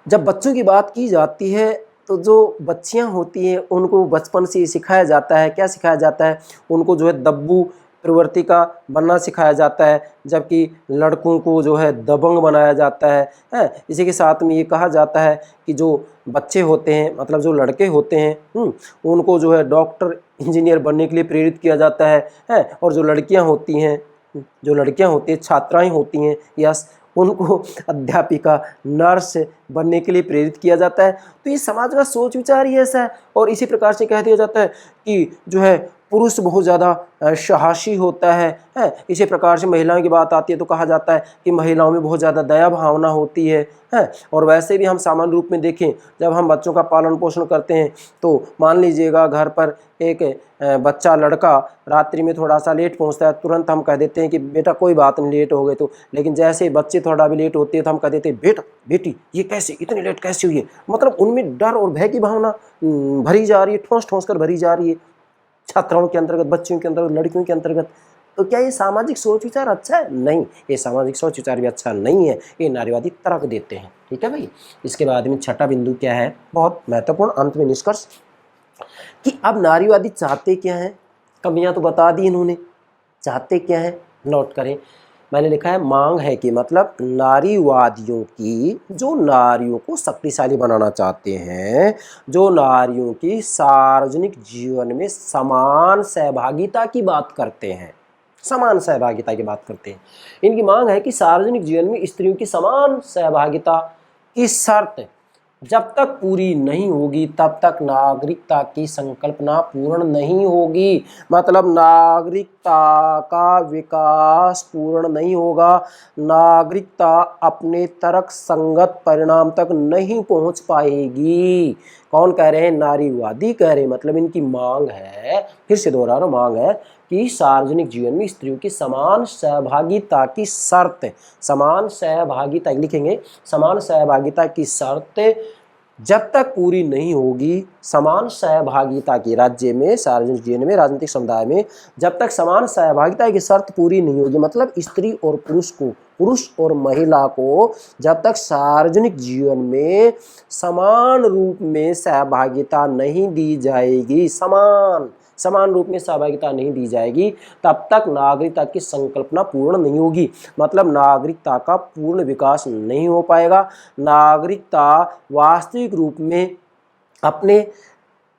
जब बच्चों की बात की जाती है तो जो बच्चियां होती हैं उनको बचपन से सिखाया जाता है, क्या सिखाया जाता है, उनको जो है दब्बू प्रवृत्ति का बनना सिखाया जाता है, जबकि लड़कों को जो है दबंग बनाया जाता है। इसी के साथ में ये कहा जाता है कि जो बच्चे होते हैं मतलब जो लड़के होते हैं उनको जो है डॉक्टर इंजीनियर बनने के लिए प्रेरित किया जाता है और जो लड़कियां होती हैं छात्राएं होती हैं या उनको अध्यापिका नर्स बनने के लिए प्रेरित किया जाता है। तो ये समाज का सोच विचार ही ऐसा है। और इसी प्रकार से कह दिया जाता है कि जो है पुरुष बहुत ज़्यादा साहसी होता है। इसी प्रकार से महिलाओं की बात आती है तो कहा जाता है कि महिलाओं में बहुत ज़्यादा दया भावना होती है। और वैसे भी हम सामान्य रूप में देखें, जब हम बच्चों का पालन पोषण करते हैं तो मान लीजिएगा घर पर एक बच्चा लड़का रात्रि में थोड़ा सा लेट पहुंचता है, तुरंत हम कह देते हैं कि बेटा कोई बात नहीं लेट हो गए तो, लेकिन जैसे बच्चे थोड़ा भी लेट होते हैं तो हम कह देते हैं बेटा बेटी ये कैसे इतनी लेट कैसे हुई है। मतलब उनमें डर और भय की भावना भरी जा रही है, ठोंस ठोंस कर भरी जा रही है, छात्राओं के अंतर्गत, बच्चियों के अंतर्गत, लड़कियों के अंतर्गत। तो क्या ये सामाजिक सोच विचार अच्छा है? नहीं, ये सामाजिक सोच विचार भी अच्छा नहीं है, ये नारीवादी तर्क देते हैं। ठीक है भाई। इसके बाद में छठा बिंदु क्या है, बहुत महत्वपूर्ण, अंत में निष्कर्ष कि अब नारीवादी चाहते क्या हैं। कमियां तो बता दी इन्होंने, चाहते क्या है नोट करें। मैंने लिखा है मांग है कि मतलब नारीवादियों की जो नारियों को शक्तिशाली बनाना चाहते हैं, जो नारियों की सार्वजनिक जीवन में समान सहभागिता की बात करते हैं, समान सहभागिता की बात करते हैं। इनकी मांग है कि सार्वजनिक जीवन में स्त्रियों की समान सहभागिता की शर्त जब तक पूरी नहीं होगी तब तक नागरिकता की संकल्पना पूर्ण नहीं होगी। मतलब नागरिकता का विकास पूर्ण नहीं होगा, नागरिकता अपने तर्क संगत परिणाम तक नहीं पहुंच पाएगी। कौन कह रहे हैं? नारीवादी कह रहे हैं। मतलब इनकी मांग है, फिर से दोहरा रहा हूं, मांग है कि सार्वजनिक जीवन में स्त्रियों की समान सहभागिता की शर्त, समान सहभागिता लिखेंगे, समान सहभागिता की शर्त जब तक पूरी नहीं होगी, समान सहभागिता की राज्य में, सार्वजनिक जीवन में, राजनीतिक समुदाय में जब तक समान सहभागिता की शर्त पूरी नहीं होगी, मतलब स्त्री और पुरुष को, पुरुष और महिला को जब तक सार्वजनिक जीवन में समान रूप में सहभागिता नहीं दी जाएगी, समान रूप में सहभागिता नहीं दी जाएगी, तब तक नागरिकता की संकल्पना पूर्ण नहीं होगी। मतलब नागरिकता का पूर्ण विकास नहीं हो पाएगा। नागरिकता वास्तविक रूप में अपने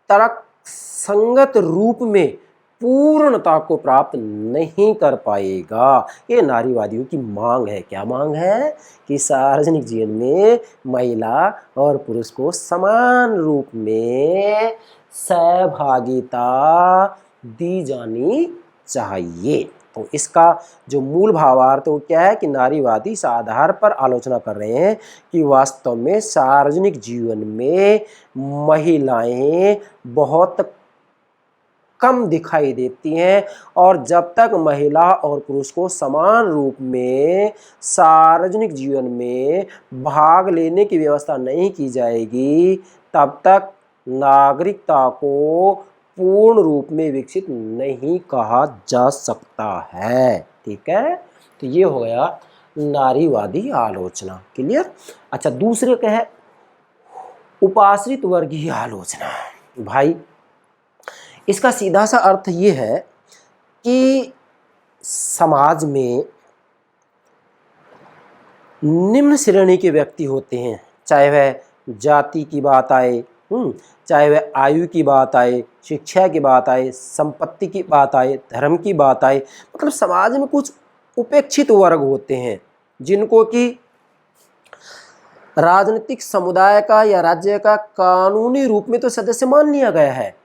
तर्क संगत रूप में पूर्णता को प्राप्त नहीं कर पाएगा। ये नारीवादियों की मांग है। क्या मांग है? कि सार्वजनिक जीवन में महिला और पुरुष को समान रूप में सहभागिता दी जानी चाहिए। तो इसका जो मूल भावार्थ वो क्या है कि नारीवादी इस आधार पर आलोचना कर रहे हैं कि वास्तव में सार्वजनिक जीवन में महिलाएं बहुत कम दिखाई देती हैं, और जब तक महिला और पुरुष को समान रूप में सार्वजनिक जीवन में भाग लेने की व्यवस्था नहीं की जाएगी, तब तक नागरिकता को पूर्ण रूप में विकसित नहीं कहा जा सकता है। ठीक है, तो ये हो गया नारीवादी आलोचना। क्लियर? अच्छा, दूसरे क्या है? उपाश्रित वर्गीय आलोचना। भाई इसका सीधा सा अर्थ ये है कि समाज में निम्न श्रेणी के व्यक्ति होते हैं, चाहे वह जाति की बात आए, चाहे वह आयु की बात आए, शिक्षा की बात आए, संपत्ति की बात आए, धर्म की बात आए। मतलब समाज में कुछ उपेक्षित वर्ग होते हैं जिनको कि राजनीतिक समुदाय का या राज्य का कानूनी रूप में तो सदस्य मान लिया गया है।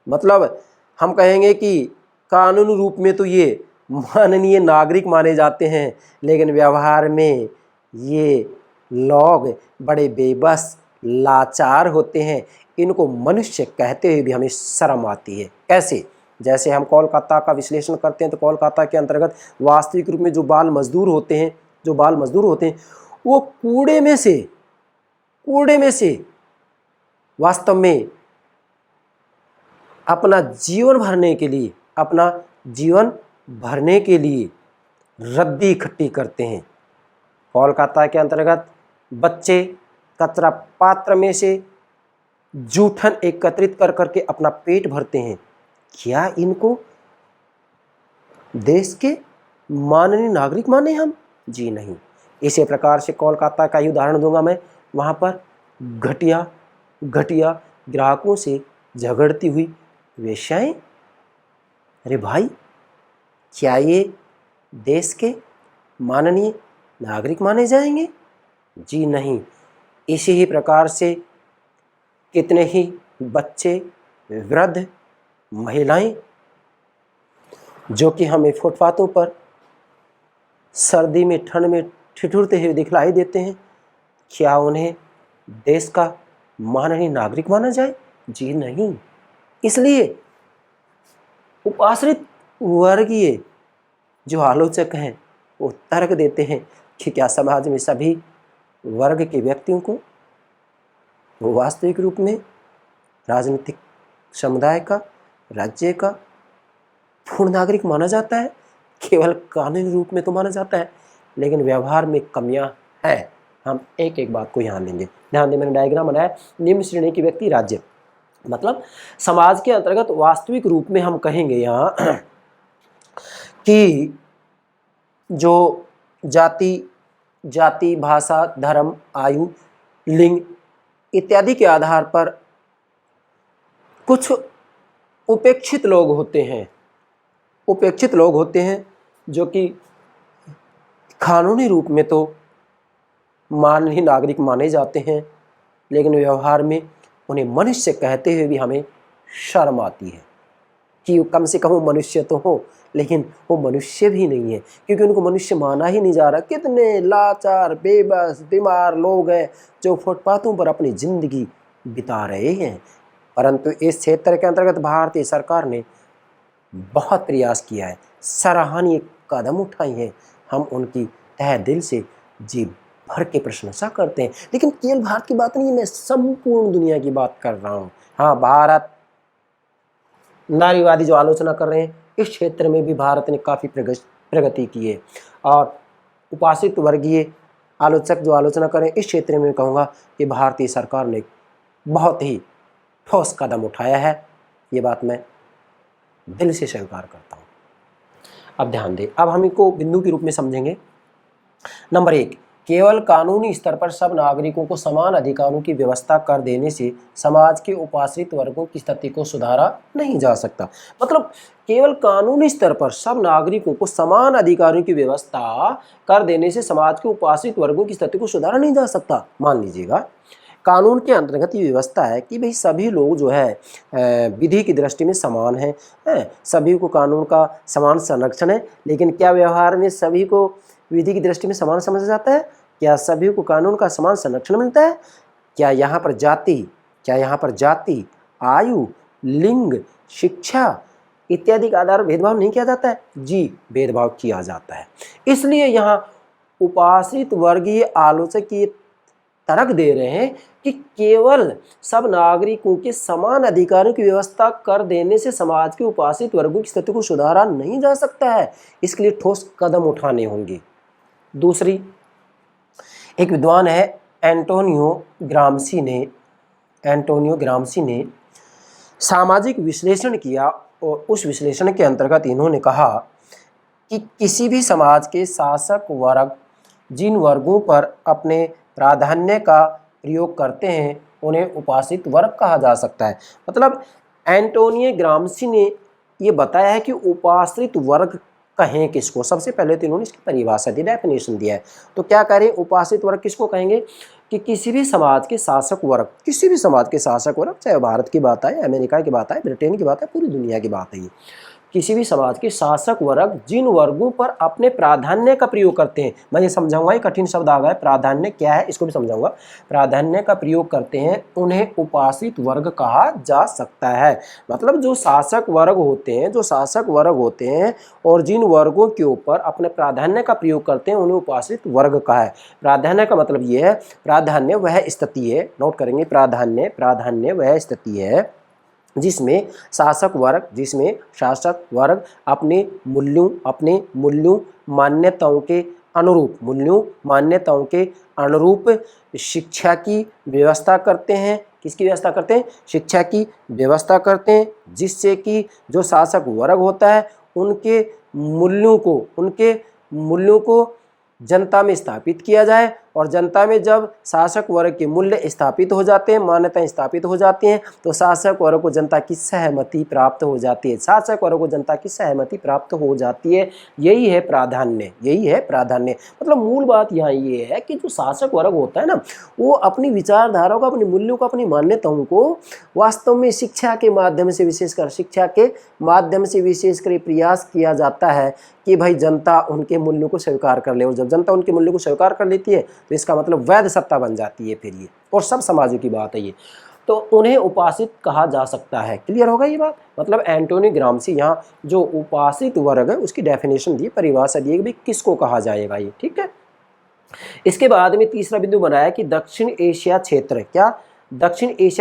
मतलब हम कहेंगे कि कानूनी रूप में तो ये माननीय नागरिक माने जाते हैं, लेकिन व्यवहार में ये लोग बड़े बेबस लाचार होते हैं। इनको मनुष्य कहते हुए भी हमें शर्म आती है। कैसे? जैसे हम कोलकाता का विश्लेषण करते हैं तो कोलकाता के अंतर्गत वास्तविक रूप में जो बाल मजदूर होते हैं वो कूड़े में से वास्तव में अपना जीवन भरने के लिए रद्दी इकट्ठी करते हैं। कोलकाता के अंतर्गत बच्चे कचरा पात्र में से जूठन एकत्रित कर करके अपना पेट भरते हैं। क्या इनको देश के माननीय नागरिक माने हम? जी नहीं। इसी प्रकार से कोलकाता का ही उदाहरण दूंगा मैं। वहाँ पर घटिया ग्राहकों से झगड़ती हुई वेश्याएं। अरे भाई, क्या ये देश के माननीय नागरिक माने जाएंगे? जी नहीं। इसी ही प्रकार से कितने ही बच्चे, वृद्ध, महिलाएं जो कि हमें फुटपाथों पर सर्दी में, ठंड में ठिठुरते हुए दिखलाई देते हैं, क्या उन्हें देश का माननीय नागरिक माना जाए? जी नहीं। इसलिए उपाश्रित वर्गीय जो आलोचक हैं वो तर्क देते हैं कि क्या समाज में सभी वर्ग के व्यक्तियों को वास्तविक रूप में राजनीतिक समुदाय का, राज्य का पूर्ण नागरिक माना जाता है? केवल कानूनी रूप में तो माना जाता है, लेकिन व्यवहार में कमियां हैं। हम एक एक बात को यहाँ लेंगे। ध्यान दें, मैंने डायग्राम बनाया। निम्न श्रेणी के व्यक्ति राज्य, मतलब समाज के अंतर्गत वास्तविक रूप में हम कहेंगे यहाँ कि जो जाति, भाषा, धर्म, आयु, लिंग इत्यादि के आधार पर कुछ उपेक्षित लोग होते हैं जो कि कानूनी रूप में तो माननीय नागरिक माने जाते हैं, लेकिन व्यवहार में उन्हें मनुष्य कहते हुए भी हमें शर्म आती है कि कम से कम वो मनुष्य तो हो, लेकिन वो मनुष्य भी नहीं है, क्योंकि उनको मनुष्य माना ही नहीं जा रहा। कितने लाचार, बेबस, बीमार लोग हैं जो फुटपाथों पर अपनी जिंदगी बिता रहे हैं। परंतु इस क्षेत्र के अंतर्गत भारतीय सरकार ने बहुत प्रयास किया है, सराहनीय कदम उठाए हैं। हम उनकी तहे दिल से जी भर के प्रशंसा करते हैं। लेकिन केवल भारत की बात नहीं, मैं संपूर्ण दुनिया की बात कर रहा हूँ। हाँ, भारत नारीवादी जो आलोचना कर रहे हैं, इस क्षेत्र में भी भारत ने काफ़ी प्रगति की है। और उपाश्रित वर्गीय आलोचक जो आलोचना करें, इस क्षेत्र में कहूँगा कि भारतीय सरकार ने बहुत ही ठोस कदम उठाया है। ये बात मैं दिल से स्वीकार करता हूँ। अब ध्यान दें, अब हम इनको बिंदु के रूप में समझेंगे। नंबर 1, केवल कानूनी स्तर पर सब नागरिकों को समान अधिकारों की व्यवस्था कर देने से समाज के उपाश्रित वर्गों की स्थिति को सुधारा नहीं जा सकता। मतलब केवल कानूनी स्तर पर सब नागरिकों को समान अधिकारों की व्यवस्था कर देने से समाज के उपाश्रित वर्गों की स्थिति को सुधारा नहीं जा सकता। मान लीजिएगा कानून के अंतर्गत ये व्यवस्था है कि भाई सभी लोग जो है विधि की दृष्टि में समान हैं, सभी को कानून का समान संरक्षण है, लेकिन क्या व्यवहार में सभी को विधि की दृष्टि में समान समझा जाता है? क्या सभी को कानून का समान संरक्षण मिलता है? क्या यहाँ पर जाति, आयु, लिंग, शिक्षा इत्यादि का आधार भेदभाव नहीं किया जाता है? जी, भेदभाव किया जाता है। इसलिए यहाँ उपाश्रित वर्गीय आलोचक ये तर्क दे रहे हैं कि केवल सब नागरिकों के समान अधिकारों की व्यवस्था कर देने से समाज के उपाश्रित वर्गों की स्थिति को सुधारा नहीं जा सकता है, इसके लिए ठोस कदम उठाने होंगे। दूसरी, एक विद्वान है एंटोनियो ग्राम्सी ने सामाजिक विश्लेषण किया और उस विश्लेषण के अंतर्गत इन्होंने कहा कि किसी भी समाज के शासक वर्ग जिन वर्गों पर अपने प्राधान्य का प्रयोग करते हैं उन्हें उपाश्रित वर्ग कहा जा सकता है। मतलब एंटोनियो ग्राम्सी ने ये बताया है कि उपाश्रित वर्ग कहें किसको। सबसे पहले तो इन्होंने इसकी परिभाषा दी, डेफिनेशन दिया है। तो क्या करें, उपाश्रित वर्ग किसको कहेंगे कि किसी भी समाज के शासक वर्ग, चाहे भारत की बात आए, अमेरिका की बात आए, ब्रिटेन की बात है, पूरी दुनिया की बात है, ये किसी भी समाज के शासक वर्ग जिन वर्गों पर अपने प्राधान्य का प्रयोग करते हैं। मैं ये समझाऊंगा, ये कठिन शब्द आ गया है, प्राधान्य क्या है इसको भी समझाऊंगा। प्राधान्य का प्रयोग करते हैं उन्हें उपाश्रित वर्ग कहा जा सकता है। मतलब जो शासक वर्ग होते हैं और जिन वर्गों के ऊपर अपने प्राधान्य का प्रयोग करते हैं उन्हें उपाश्रित वर्ग कहा है। प्राधान्य का मतलब ये है, प्राधान्य वह स्थिति है, नोट करेंगे, प्राधान्य वह स्थिति है जिसमें शासक वर्ग अपने मूल्यों मान्यताओं के अनुरूप शिक्षा की व्यवस्था करते हैं। किसकी व्यवस्था करते हैं? शिक्षा की व्यवस्था करते हैं, जिससे कि जो शासक वर्ग होता है उनके मूल्यों को जनता में स्थापित किया जाए, और जनता में जब शासक वर्ग के मूल्य स्थापित हो जाते हैं, मान्यताएं स्थापित हो जाती हैं, तो शासक वर्ग को जनता की सहमति प्राप्त हो जाती है। यही है प्राधान्य। मतलब मूल बात यहाँ ये है कि जो शासक वर्ग होता है ना, वो अपनी विचारधाराओं को, अपने मूल्यों को, अपनी मान्यताओं को वास्तव में शिक्षा के माध्यम से विशेषकर प्रयास किया जाता है कि भाई जनता उनके मूल्यों को स्वीकार कर ले। और जब जनता उनके मूल्यों को स्वीकार कर लेती है तो इसका मतलब वैध सत्ता बन जाती है फिर ये, और सब समाजों की बात है ये, तो उन्हें उपाश्रित कहा जा सकता है। क्लियर होगा ये बात? मतलब एंटोनियो ग्राम्सी यहाँ जो उपाश्रित वर्ग है उसकी डेफिनेशन दी, परिभाषा दी कि भाई किसको कहा जाएगा ये, ठीक है। इसके बाद में तीसरा बिंदु बनाया कि दक्षिण एशिया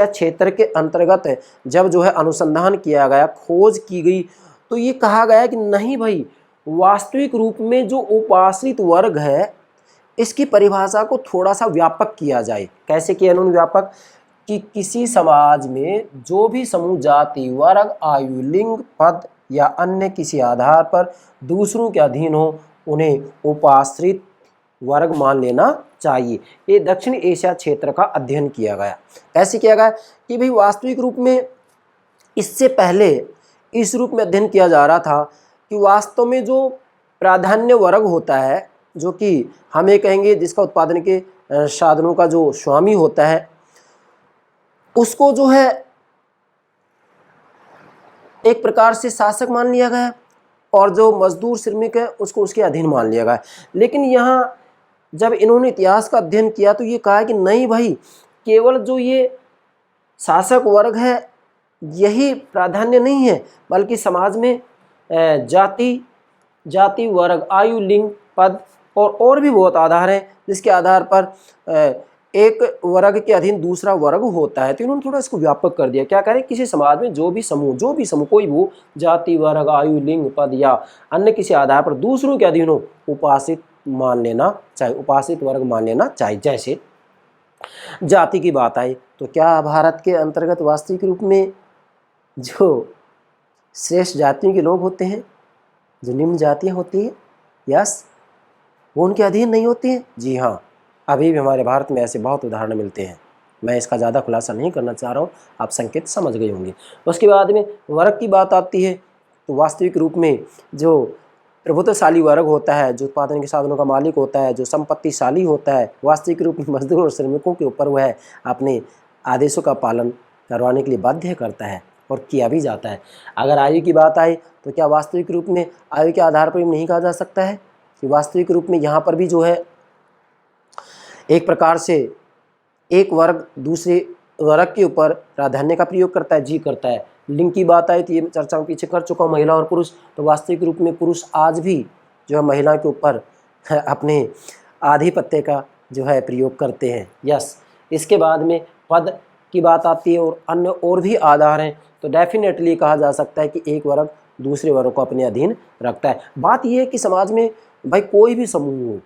क्षेत्र के अंतर्गत जब जो है अनुसंधान किया गया, खोज की गई, तो ये कहा गया कि नहीं भाई, वास्तविक रूप में जो उपाश्रित वर्ग है इसकी परिभाषा को थोड़ा सा व्यापक किया जाए। कैसे किया इन्होंने व्यापक? कि किसी समाज में जो भी समूह जाति, वर्ग, आयु, लिंग, पद या अन्य किसी आधार पर दूसरों के अधीन हो उन्हें उपाश्रित वर्ग मान लेना चाहिए। ये दक्षिण एशिया क्षेत्र का अध्ययन किया गया। कैसे किया गया? कि भाई वास्तविक रूप में इससे पहले इस रूप में अध्ययन किया जा रहा था कि वास्तव में जो प्राधान्य वर्ग होता है, जो कि हम ये कहेंगे जिसका उत्पादन के साधनों का जो स्वामी होता है, उसको जो है एक प्रकार से शासक मान लिया गया, और जो मजदूर श्रमिक है उसको उसके अधीन मान लिया गया। लेकिन यहाँ जब इन्होंने इतिहास का अध्ययन किया तो ये कहा कि नहीं भाई, केवल जो ये शासक वर्ग है यही प्राधान्य नहीं है, बल्कि समाज में जाति, वर्ग, आयु, लिंग, पद और भी बहुत आधार हैं जिसके आधार पर एक वर्ग के अधीन दूसरा वर्ग होता है। तो इन्होंने थोड़ा इसको व्यापक कर दिया। क्या करें? किसी समाज में जो भी समूह कोई भी जाति, वर्ग, आयु, लिंग, पद या अन्य किसी आधार पर दूसरों के अधीन हो, उपाश्रित वर्ग मान लेना चाहिए। जैसे जाति की बात आई तो क्या भारत के अंतर्गत वास्तविक रूप में जो श्रेष्ठ जातियों के लोग होते हैं, जो निम्न जातियाँ होती हैं, यस, वो उनके अधीन नहीं होती हैं? जी हाँ, अभी भी हमारे भारत में ऐसे बहुत उदाहरण मिलते हैं। मैं इसका ज़्यादा खुलासा नहीं करना चाह रहा हूँ, आप संकेत समझ गए होंगे। उसके बाद में वर्ग की बात आती है तो वास्तविक रूप में जो प्रभुत्वशाली वर्ग होता है, जो उत्पादन के साधनों का मालिक होता है, जो संपत्तिशाली होता है, वास्तविक रूप में मजदूर और श्रमिकों के ऊपर वह अपने आदेशों का पालन करवाने के लिए बाध्य करता है और किया भी जाता है। अगर आयु की बात आए तो क्या वास्तविक रूप में आयु के आधार पर नहीं कहा जा सकता है कि वास्तविक रूप में यहाँ पर भी जो है एक प्रकार से एक वर्ग दूसरे वर्ग के ऊपर प्राधान्य का प्रयोग करता है? जी करता है। लिंग की बात आए तो ये चर्चा में पीछे कर चुका हूँ, महिला और पुरुष। तो वास्तविक रूप में पुरुष आज भी जो है महिला के ऊपर अपने आधिपत्य का जो है प्रयोग करते हैं। यस। इसके बाद में पद की बात आती है और अन्य और भी आधार हैं, तो डेफिनेटली कहा जा सकता है कि एक वर्ग दूसरे वर्ग को अपने अधीन रखता है। बात यह है कि समाज में भाई कोई भी समूह हो,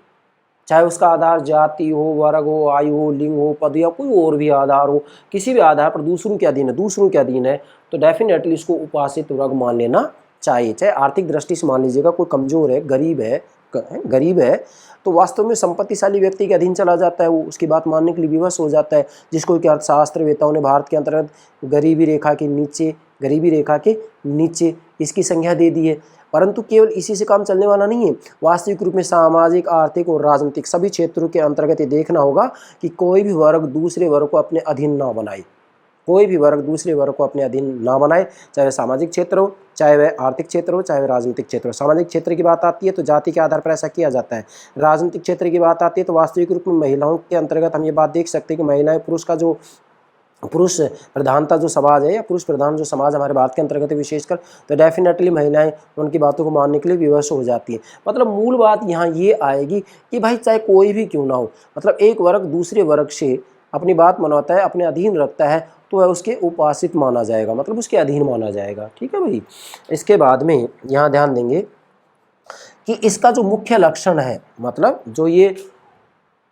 चाहे उसका आधार जाति हो, वर्ग हो, आयु हो, लिंग हो, पद या कोई और भी आधार हो, किसी भी आधार पर दूसरों के अधीन है तो डेफिनेटली इसको उपासित वर्ग मान लेना चाहिए। चाहे आर्थिक दृष्टि से मान लीजिएगा, कोई कमजोर है, गरीब है तो वास्तव में संपत्तिशाली व्यक्ति के अधीन चला जाता है, वो उसकी बात मानने के लिए विवश हो जाता है, जिसको कि अर्थशास्त्रवेताओं ने भारत के अंतर्गत गरीबी रेखा के नीचे इसकी संज्ञा दे दी है। परंतु केवल इसी से काम चलने वाला नहीं है। वास्तविक रूप में सामाजिक, आर्थिक और राजनीतिक सभी क्षेत्रों के अंतर्गत ये देखना होगा कि कोई भी वर्ग दूसरे वर्ग को अपने अधीन ना बनाए, चाहे वह सामाजिक क्षेत्र हो, चाहे वह आर्थिक क्षेत्र हो, चाहे वह राजनीतिक क्षेत्र हो। सामाजिक क्षेत्र की बात आती है तो जाति के आधार पर ऐसा किया जाता है। राजनीतिक क्षेत्र की बात आती है तो वास्तविक रूप में महिलाओं के अंतर्गत हम ये बात देख सकते हैं कि महिलाएं पुरुष प्रधानता जो समाज है या पुरुष प्रधान जो समाज हमारे भारत के अंतर्गत है विशेषकर, तो डेफिनेटली महिलाएं उनकी बातों को मानने के लिए विवश हो जाती है। मतलब मूल बात यहाँ ये आएगी कि भाई चाहे कोई भी क्यों ना हो, मतलब एक वर्ग दूसरे वर्ग से अपनी बात मनवाता है, अपने अधीन रखता है, तो वह उसके उपासित माना जाएगा, मतलब उसके अधीन माना जाएगा। ठीक है भाई। इसके बाद में यहाँ ध्यान देंगे कि इसका जो मुख्य लक्षण है, मतलब जो ये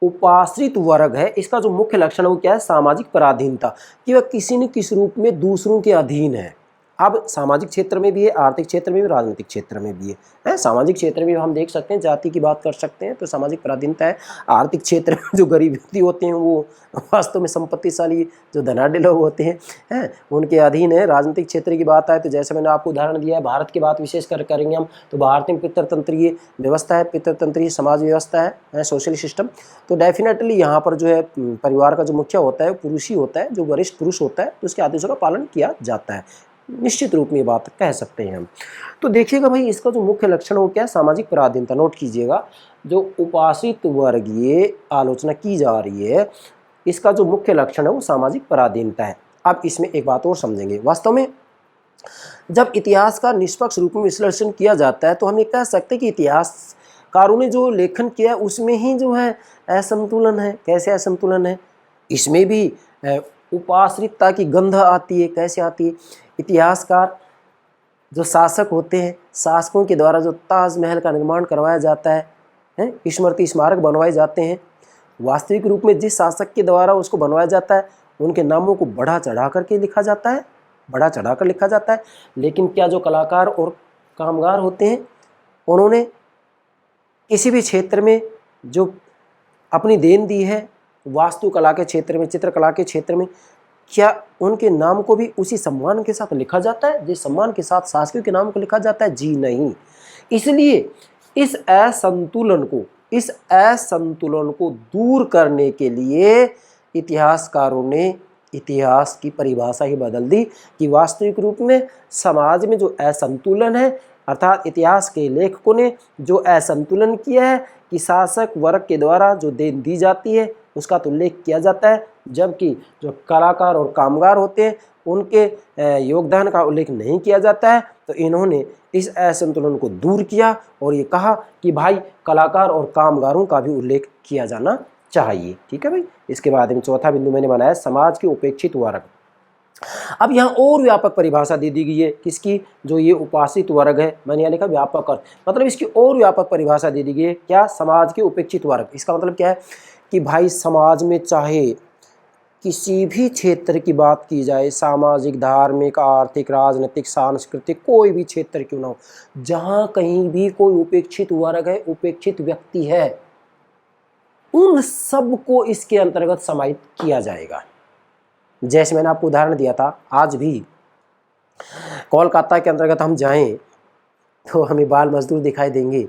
उपाश्रित वर्ग है, इसका जो मुख्य लक्षण है वो क्या है? सामाजिक पराधीनता, कि वह किसी न किसी रूप में दूसरों के अधीन है। अब सामाजिक क्षेत्र में भी है, आर्थिक क्षेत्र में भी, राजनीतिक क्षेत्र में भी है। सामाजिक क्षेत्र में हम देख सकते हैं, जाति की बात कर सकते हैं तो सामाजिक पराधीनता है। आर्थिक क्षेत्र में जो गरीब व्यक्ति होते हैं वो वास्तव में संपत्तिशाली जो धनाढ्य लोग होते हैं उनके अधीन है। राजनीतिक क्षेत्र की बात आए तो जैसे मैंने आपको उदाहरण दिया है, भारत की बात विशेष कर करेंगे हम, तो भारत में पितृतंत्रीय व्यवस्था है, पितृतंत्रीय समाज व्यवस्था है, सोशल सिस्टम। तो डेफिनेटली यहाँ पर जो है परिवार का जो मुखिया होता है पुरुष ही होता है, जो वरिष्ठ पुरुष होता है, तो उसके आदेशों का पालन किया जाता है। निश्चित रूप में ये बात कह सकते हैं हम। तो देखिएगा भाई, इसका जो मुख्य लक्षण हो क्या है? सामाजिक पराधीनता। नोट कीजिएगा, जो उपासित वर्गीय आलोचना की जा रही है, इसका जो मुख्य लक्षण है वो सामाजिक पराधीनता है। अब इसमें एक बात और समझेंगे। वास्तव में जब इतिहास का निष्पक्ष रूप में विश्लेषण किया जाता है तो हम ये कह सकते हैं कि इतिहासकारों ने जो लेखन किया है उसमें ही जो है असंतुलन है। कैसे असंतुलन है? इसमें भी उपाश्रितता की गंध आती है। कैसे आती है? इतिहासकार जो शासक होते हैं, शासकों के द्वारा जो ताजमहल का निर्माण करवाया जाता है, स्मृति स्मारक बनवाए जाते हैं, वास्तविक रूप में जिस शासक के द्वारा उसको बनवाया जाता है उनके नामों को बढ़ा चढ़ा करके लिखा जाता है, बढ़ा चढ़ा कर लिखा जाता है। लेकिन क्या जो कलाकार और कामगार होते हैं उन्होंने किसी भी क्षेत्र में जो अपनी देन दी है, वास्तुकला के क्षेत्र में, चित्रकला के क्षेत्र में, क्या उनके नाम को भी उसी सम्मान के साथ लिखा जाता है जिस सम्मान के साथ शासकों के नाम को लिखा जाता है? जी नहीं। इसलिए इस असंतुलन को दूर करने के लिए इतिहासकारों ने इतिहास की परिभाषा ही बदल दी कि वास्तविक रूप में समाज में जो असंतुलन है, अर्थात इतिहास के लेखकों ने जो असंतुलन किया है कि शासक वर्ग के द्वारा जो देन दी जाती है उसका तो उल्लेख किया जाता है, जबकि जो कलाकार और कामगार होते हैं उनके योगदान का उल्लेख नहीं किया जाता है। तो इन्होंने इस असंतुलन को दूर किया और ये कहा कि भाई कलाकार और कामगारों का भी उल्लेख किया जाना चाहिए। ठीक है भाई। इसके बाद में चौथा बिंदु मैंने बनाया समाज के उपेक्षित वर्ग। अब यहाँ और व्यापक परिभाषा दे दी गई है किसकी? जो ये उपासित वर्ग है, मैंने यहाँ लिखा व्यापक अर्थ, मतलब इसकी और व्यापक परिभाषा दे दी गई है। क्या? समाज के उपेक्षित वर्ग। इसका मतलब क्या है कि भाई समाज में चाहे किसी भी क्षेत्र की बात की जाए, सामाजिक, धार्मिक, आर्थिक, राजनीतिक, सांस्कृतिक, कोई भी क्षेत्र क्यों ना हो, जहाँ कहीं भी कोई उपेक्षित वर्ग है, उपेक्षित व्यक्ति है, उन सब को इसके अंतर्गत समाहित किया जाएगा। जैसे मैंने आपको उदाहरण दिया था, आज भी कोलकाता के अंतर्गत हम जाएं तो हमें बाल मजदूर दिखाई देंगे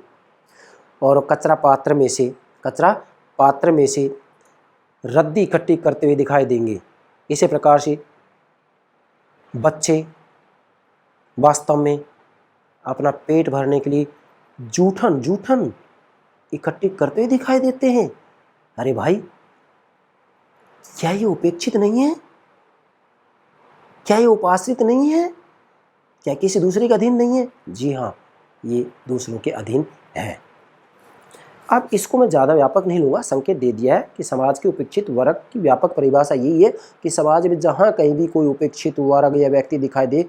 और कचरा पात्र में से रद्दी इकट्ठी करते हुए दिखाई देंगे। इसी प्रकार से बच्चे वास्तव में अपना पेट भरने के लिए जूठन इकट्ठी करते हुए दिखाई देते हैं। अरे भाई, क्या ये उपेक्षित नहीं है? क्या ये उपाश्रित नहीं है? क्या किसी दूसरे के अधीन नहीं है? जी हाँ, ये दूसरों के अधीन है। अब इसको मैं ज़्यादा व्यापक नहीं लूँगा, संकेत दे दिया है कि समाज के उपेक्षित वर्ग की व्यापक परिभाषा यही है कि समाज में जहाँ कहीं भी कोई उपेक्षित वर्ग या व्यक्ति दिखाई दे,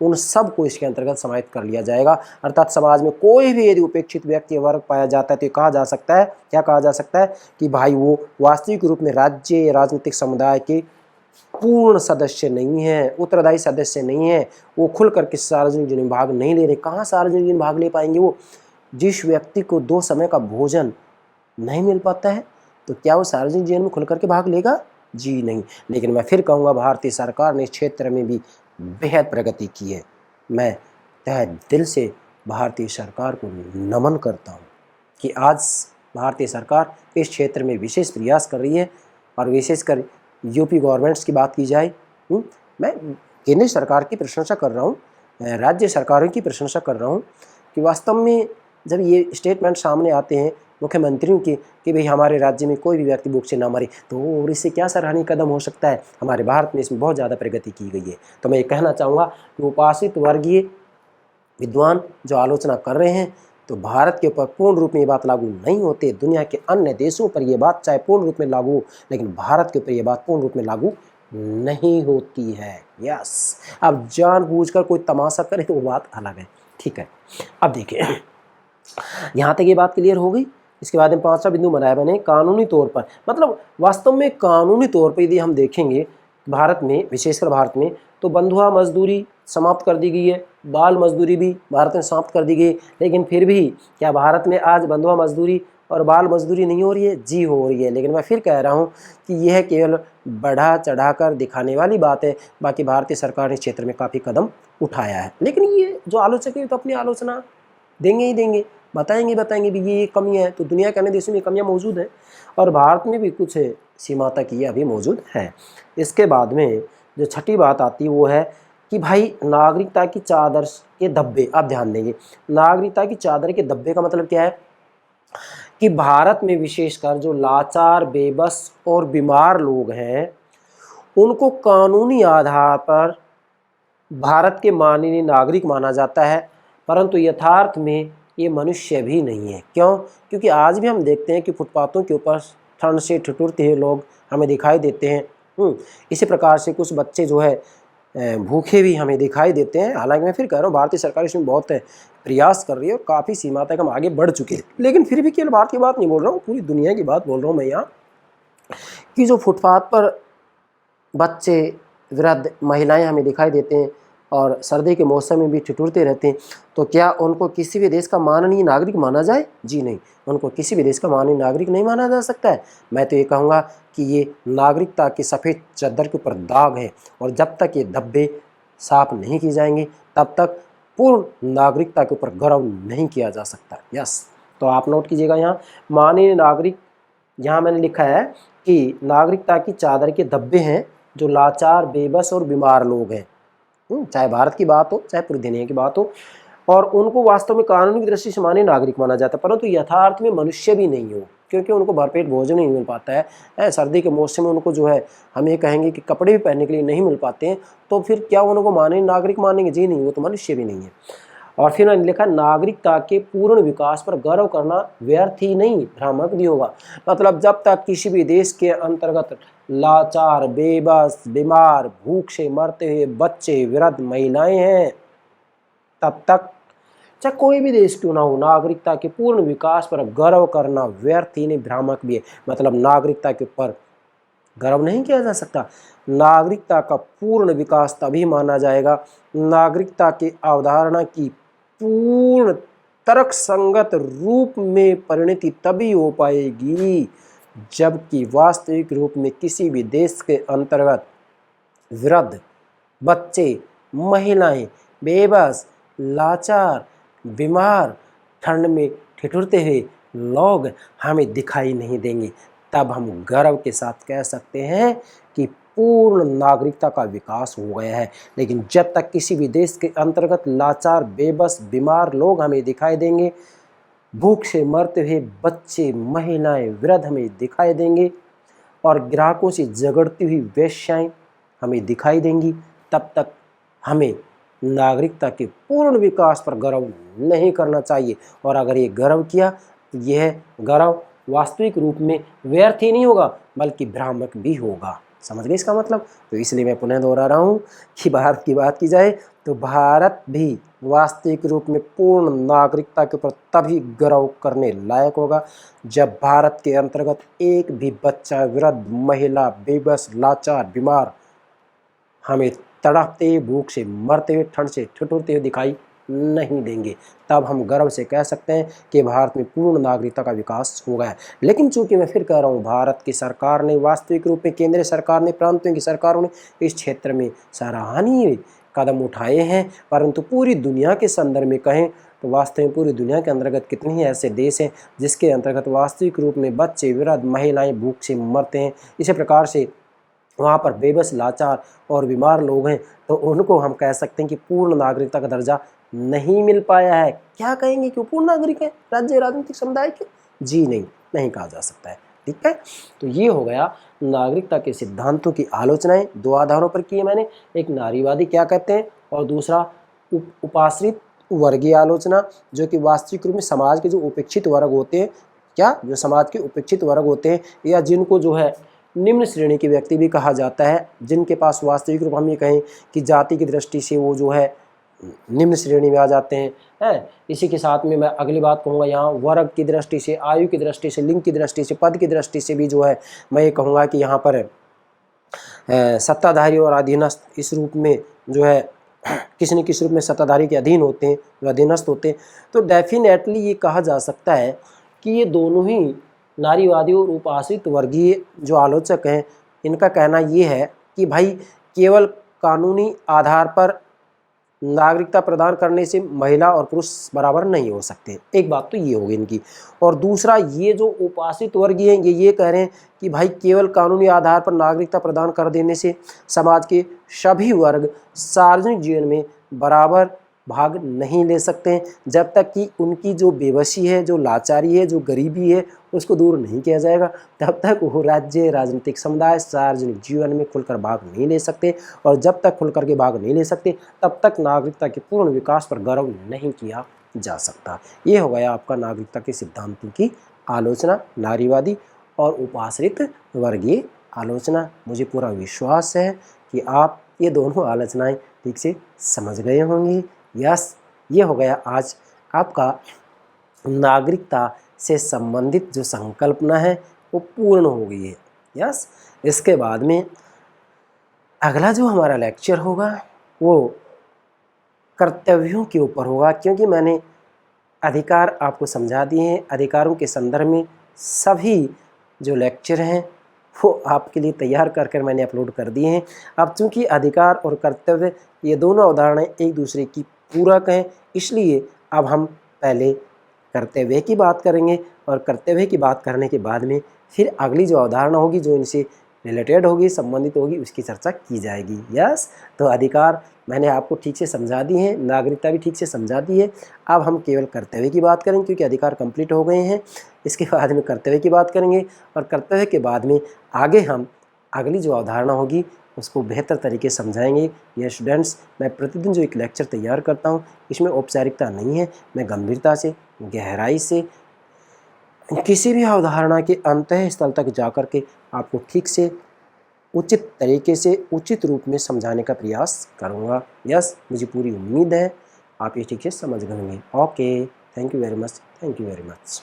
उन सब को इसके अंतर्गत समाहित कर लिया जाएगा। अर्थात समाज में कोई भी यदि उपेक्षित व्यक्ति या वर्ग पाया जाता है तो कहा जा सकता है, क्या कहा जा सकता है कि भाई वो वास्तविक रूप में राज्य या राजनीतिक समुदाय के पूर्ण सदस्य नहीं है, उत्तरदायी सदस्य नहीं है, वो खुल करके सार्वजनिक जीवन में भाग नहीं ले रहे। कहाँ सार्वजनिक जीवन में भाग ले पाएंगे वो? जिस व्यक्ति को 2 समय का भोजन नहीं मिल पाता है तो क्या वो सार्वजनिक जीवन में खुल करके भाग लेगा? जी नहीं। लेकिन मैं फिर कहूँगा, भारतीय सरकार ने इस क्षेत्र में भी बेहद प्रगति की है। मैं तहे दिल से भारतीय सरकार को नमन करता हूँ कि आज भारतीय सरकार इस क्षेत्र में विशेष प्रयास कर रही है। और विशेषकर यूपी गवर्नमेंट्स की बात की जाए, मैं केंद्र सरकार की प्रशंसा कर रहा हूँ, राज्य सरकारों की प्रशंसा कर रहा हूँ कि वास्तव में जब ये स्टेटमेंट सामने आते हैं मुख्यमंत्रियों के कि भाई हमारे राज्य में कोई भी व्यक्ति भूख से ना मरे, तो और इससे क्या सराहनीय कदम हो सकता है? हमारे भारत में इसमें बहुत ज़्यादा प्रगति की गई है। तो मैं ये कहना चाहूँगा कि उपासित वर्गीय विद्वान जो आलोचना कर रहे हैं, तो भारत के ऊपर पूर्ण रूप में ये बात लागू नहीं होती। दुनिया के अन्य देशों पर ये बात चाहे पूर्ण रूप में लागू हो, लेकिन भारत के ऊपर ये बात पूर्ण रूप में लागू नहीं होती है। यस, अब जानबूझकर कोई तमाशा करे तो वो बात अलग है। ठीक है, अब देखिए, यहाँ तक ये बात क्लियर हो गई। इसके बाद में 5वां बिंदु बनाया मैंने, कानूनी तौर पर, मतलब वास्तव में कानूनी तौर पर यदि हम देखेंगे भारत में, विशेषकर भारत में, तो बंधुआ मजदूरी समाप्त कर दी गई है, बाल मजदूरी भी भारत में समाप्त कर दी गई। लेकिन फिर भी क्या भारत में आज बंधुआ मजदूरी और बाल मजदूरी नहीं हो रही है? जी हो रही है। लेकिन मैं फिर कह रहा हूँ कि यह केवल बढ़ा चढ़ाकर दिखाने वाली बात है। बाकी भारतीय सरकार ने इस क्षेत्र में काफ़ी कदम उठाया है। लेकिन ये जो आलोचक है तो अपनी आलोचना देंगे ही देंगे, बताएंगे भी ये कमी है। तो दुनिया के अन्य देशों में कमियाँ मौजूद हैं और भारत में भी कुछ सीमा तक ये अभी मौजूद है। इसके बाद में जो छठी बात आती है वो है कि भाई नागरिकता की चादर के धब्बे। आप ध्यान देंगे, नागरिकता की चादर के धब्बे का मतलब क्या है कि भारत में विशेषकर जो लाचार, बेबस और बीमार लोग हैं, उनको कानूनी आधार पर भारत के माननीय नागरिक माना जाता है, परंतु यथार्थ में ये मनुष्य भी नहीं है। क्यों? क्योंकि आज भी हम देखते हैं कि फुटपाथों के ऊपर ठंड से ठिठुरते हुए लोग हमें दिखाई देते हैं। इसी प्रकार से कुछ बच्चे जो है भूखे भी हमें दिखाई देते हैं। हालांकि मैं फिर कह रहा हूँ भारतीय सरकार इसमें बहुत प्रयास कर रही है और काफ़ी सीमा तक हम आगे बढ़ चुके हैं। लेकिन फिर भी केवल भारत की बात नहीं बोल रहा हूँ, पूरी दुनिया की बात बोल रहा हूँ मैं यहाँ, कि जो फुटपाथ पर बच्चे, वृद्ध, महिलाएं हमें दिखाई देते हैं और सर्दी के मौसम में भी ठिठुरते रहते हैं, तो क्या उनको किसी भी देश का माननीय नागरिक माना जाए? जी नहीं, उनको किसी भी देश का माननीय नागरिक नहीं माना जा सकता है। मैं तो ये कहूँगा कि ये नागरिकता की सफ़ेद चादर के ऊपर दाग है और जब तक ये धब्बे साफ नहीं किए जाएंगे तब तक पूर्ण नागरिकता के ऊपर गर्व नहीं किया जा सकता। यस, तो आप नोट कीजिएगा, यहाँ माननीय नागरिक, यहाँ मैंने लिखा है कि नागरिकता की चादर के धब्बे हैं जो लाचार, बेबस और बीमार लोग हैं, चाहे भारत की बात हो चाहे पूरी दुनिया की बात हो, और उनको वास्तव में कानूनी दृष्टि से माननीय नागरिक माना जाता है, परंतु यथार्थ में मनुष्य भी नहीं हो, क्योंकि उनको भरपेट भोजन नहीं मिल पाता है। सर्दी के मौसम में उनको जो है, हम ये कहेंगे कि कपड़े भी पहनने के लिए नहीं मिल पाते हैं, तो फिर क्या उनको माननीय नागरिक मानेंगे? जी नहीं, वो तो मनुष्य भी नहीं है। और फिर मैंने लिखा, नागरिकता के पूर्ण विकास पर गर्व करना व्यर्थ ही नहीं, भ्रामक भी होगा। मतलब जब तक किसी भी देश के अंतर्गत लाचार, बेबस, बीमार, भूख से मरते हुए बच्चे, वृद्ध, महिलाएं हैं, तब तक चाहे कोई भी देश क्यों ना हो, नागरिकता के पूर्ण विकास पर गर्व करना व्यर्थ ही नहीं, भ्रामक भी है। मतलब नागरिकता के ऊपर गर्व नहीं किया जा सकता। नागरिकता का पूर्ण विकास तभी माना जाएगा, नागरिकता की अवधारणा की पूर्ण तर्क संगत रूप में परिणति तभी हो पाएगी जबकि वास्तविक रूप में किसी भी देश के अंतर्गत वृद्ध, बच्चे, महिलाएं, बेबस, लाचार, बीमार, ठंड में ठिठुरते हुए लोग हमें दिखाई नहीं देंगे। तब हम गर्व के साथ कह सकते हैं कि पूर्ण नागरिकता का विकास हो गया है। लेकिन जब तक किसी भी देश के अंतर्गत लाचार, बेबस, बीमार लोग हमें दिखाई देंगे, भूख से मरते हुए बच्चे, महिलाएं, वृद्ध हमें दिखाई देंगे और ग्राहकों से झगड़ती हुई वेश्याएं हमें दिखाई देंगी, तब तक हमें नागरिकता के पूर्ण विकास पर गर्व नहीं करना चाहिए। और अगर ये गर्व किया तो यह गर्व वास्तविक रूप में व्यर्थ ही नहीं होगा बल्कि भ्रामक भी होगा। समझ गए इसका मतलब? तो इसलिए मैं पुनः दोहरा रहा हूँ कि भारत की बात की जाए तो भारत भी वास्तविक रूप में पूर्ण नागरिकता के ऊपर तभी गर्व करने लायक होगा जब भारत के अंतर्गत एक भी बच्चा, वृद्ध, महिला, बेबस, लाचार, बीमार हमें तड़पते, भूख से मरते हुए, ठंड से ठिठुरते हुए दिखाई नहीं देंगे। तब हम गर्व से कह सकते हैं कि भारत में पूर्ण नागरिकता का विकास हो गया है। लेकिन चूंकि मैं फिर कह रहा हूँ, भारत की सरकार ने वास्तविक रूप में, केंद्रीय सरकार ने, प्रांतों की सरकारों ने इस क्षेत्र में सराहनीय कदम उठाए हैं, परंतु पूरी दुनिया के संदर्भ में कहें तो वास्तव में पूरी दुनिया के अंतर्गत कितने ही ऐसे देश हैं जिसके अंतर्गत वास्तविक रूप में बच्चे, वृद्ध, महिलाएं भूख से मरते हैं। इसी प्रकार से वहाँ पर बेबस, लाचार और बीमार लोग हैं, तो उनको हम कह सकते हैं कि पूर्ण नागरिकता का दर्जा नहीं मिल पाया है। क्या कहेंगे कि पूर्ण नागरिक है राज्य राजनीतिक समुदाय के? जी नहीं कहा जा सकता है। ठीक है, तो ये हो गया नागरिकता के सिद्धांतों की आलोचनाएं। दो आधारों पर की है मैंने, एक नारीवादी क्या कहते हैं और दूसरा उपाश्रित वर्गीय आलोचना, जो कि वास्तविक रूप में समाज के जो उपेक्षित वर्ग होते हैं, क्या जो समाज के उपेक्षित वर्ग होते हैं या जिनको जो है निम्न श्रेणी के व्यक्ति भी कहा जाता है, जिनके पास वास्तविक रूप हम ये कहें कि जाति की दृष्टि से वो जो है निम्न श्रेणी में आ जाते हैं। इसी के साथ में मैं अगली बात कहूँगा, यहाँ वर्ग की दृष्टि से, आयु की दृष्टि से, लिंग की दृष्टि से, पद की दृष्टि से भी जो है मैं ये कहूँगा कि यहाँ पर सत्ताधारी और अधीनस्थ इस रूप में जो है किसी न किसी रूप में सत्ताधारी के अधीन होते हैं, जो अधीनस्थ होते हैं। तो डेफिनेटली ये कहा जा सकता है कि ये दोनों ही नारीवादी और उपाश्रित वर्गीय जो आलोचक हैं, इनका कहना ये है कि भाई केवल कानूनी आधार पर नागरिकता प्रदान करने से महिला और पुरुष बराबर नहीं हो सकते। एक बात तो ये होगी इनकी। और दूसरा, ये जो उपाश्रित वर्गीय हैं ये कह रहे हैं कि भाई केवल कानूनी आधार पर नागरिकता प्रदान कर देने से समाज के सभी वर्ग सार्वजनिक जीवन में बराबर भाग नहीं ले सकते हैं, जब तक कि उनकी जो बेबसी है, जो लाचारी है, जो गरीबी है, उसको दूर नहीं किया जाएगा, तब तक वो राज्य राजनीतिक समुदाय सार्वजनिक जीवन में खुलकर भाग नहीं ले सकते। और जब तक खुलकर के भाग नहीं ले सकते तब तक नागरिकता के पूर्ण विकास पर गर्व नहीं किया जा सकता। ये हो गया आपका नागरिकता के सिद्धांतों की आलोचना, नारीवादी और उपाश्रित वर्गीय आलोचना। मुझे पूरा विश्वास है कि आप ये दोनों आलोचनाएं ठीक से समझ गए होंगे। यस, ये हो गया आज आपका नागरिकता से संबंधित जो संकल्पना है वो पूर्ण हो गई है। यस, इसके बाद में अगला जो हमारा लेक्चर होगा वो कर्तव्यों के ऊपर होगा, क्योंकि मैंने अधिकार आपको समझा दिए हैं। अधिकारों के संदर्भ में सभी जो लेक्चर हैं वो आपके लिए तैयार कर मैंने अपलोड कर दिए हैं। अब चूँकि अधिकार और कर्तव्य ये दोनों अवधारणाएं एक दूसरे की पूरक हैं, इसलिए अब हम पहले कर्तव्य की बात करेंगे और कर्तव्य की बात करने के बाद में फिर अगली जो अवधारणा होगी जो इनसे रिलेटेड होगी, संबंधित होगी, उसकी चर्चा की जाएगी। यस, तो अधिकार मैंने आपको ठीक से समझा दी है, नागरिकता भी ठीक से समझा दी है। अब हम केवल कर्तव्य की बात करेंगे क्योंकि अधिकार कंप्लीट हो गए हैं। इसके बाद में कर्तव्य की बात करेंगे और कर्तव्य के बाद में आगे हम अगली जो अवधारणा होगी उसको बेहतर तरीके से समझाएंगे। ये स्टूडेंट्स, मैं प्रतिदिन जो एक लेक्चर तैयार करता हूँ इसमें औपचारिकता नहीं है, मैं गंभीरता से, गहराई से किसी भी अवधारणा के अंतः स्थल तक जाकर के आपको ठीक से, उचित तरीके से, उचित रूप में समझाने का प्रयास करूँगा। यस, मुझे पूरी उम्मीद है आप ये ठीक से समझ गए होंगे। Okay, thank you very much.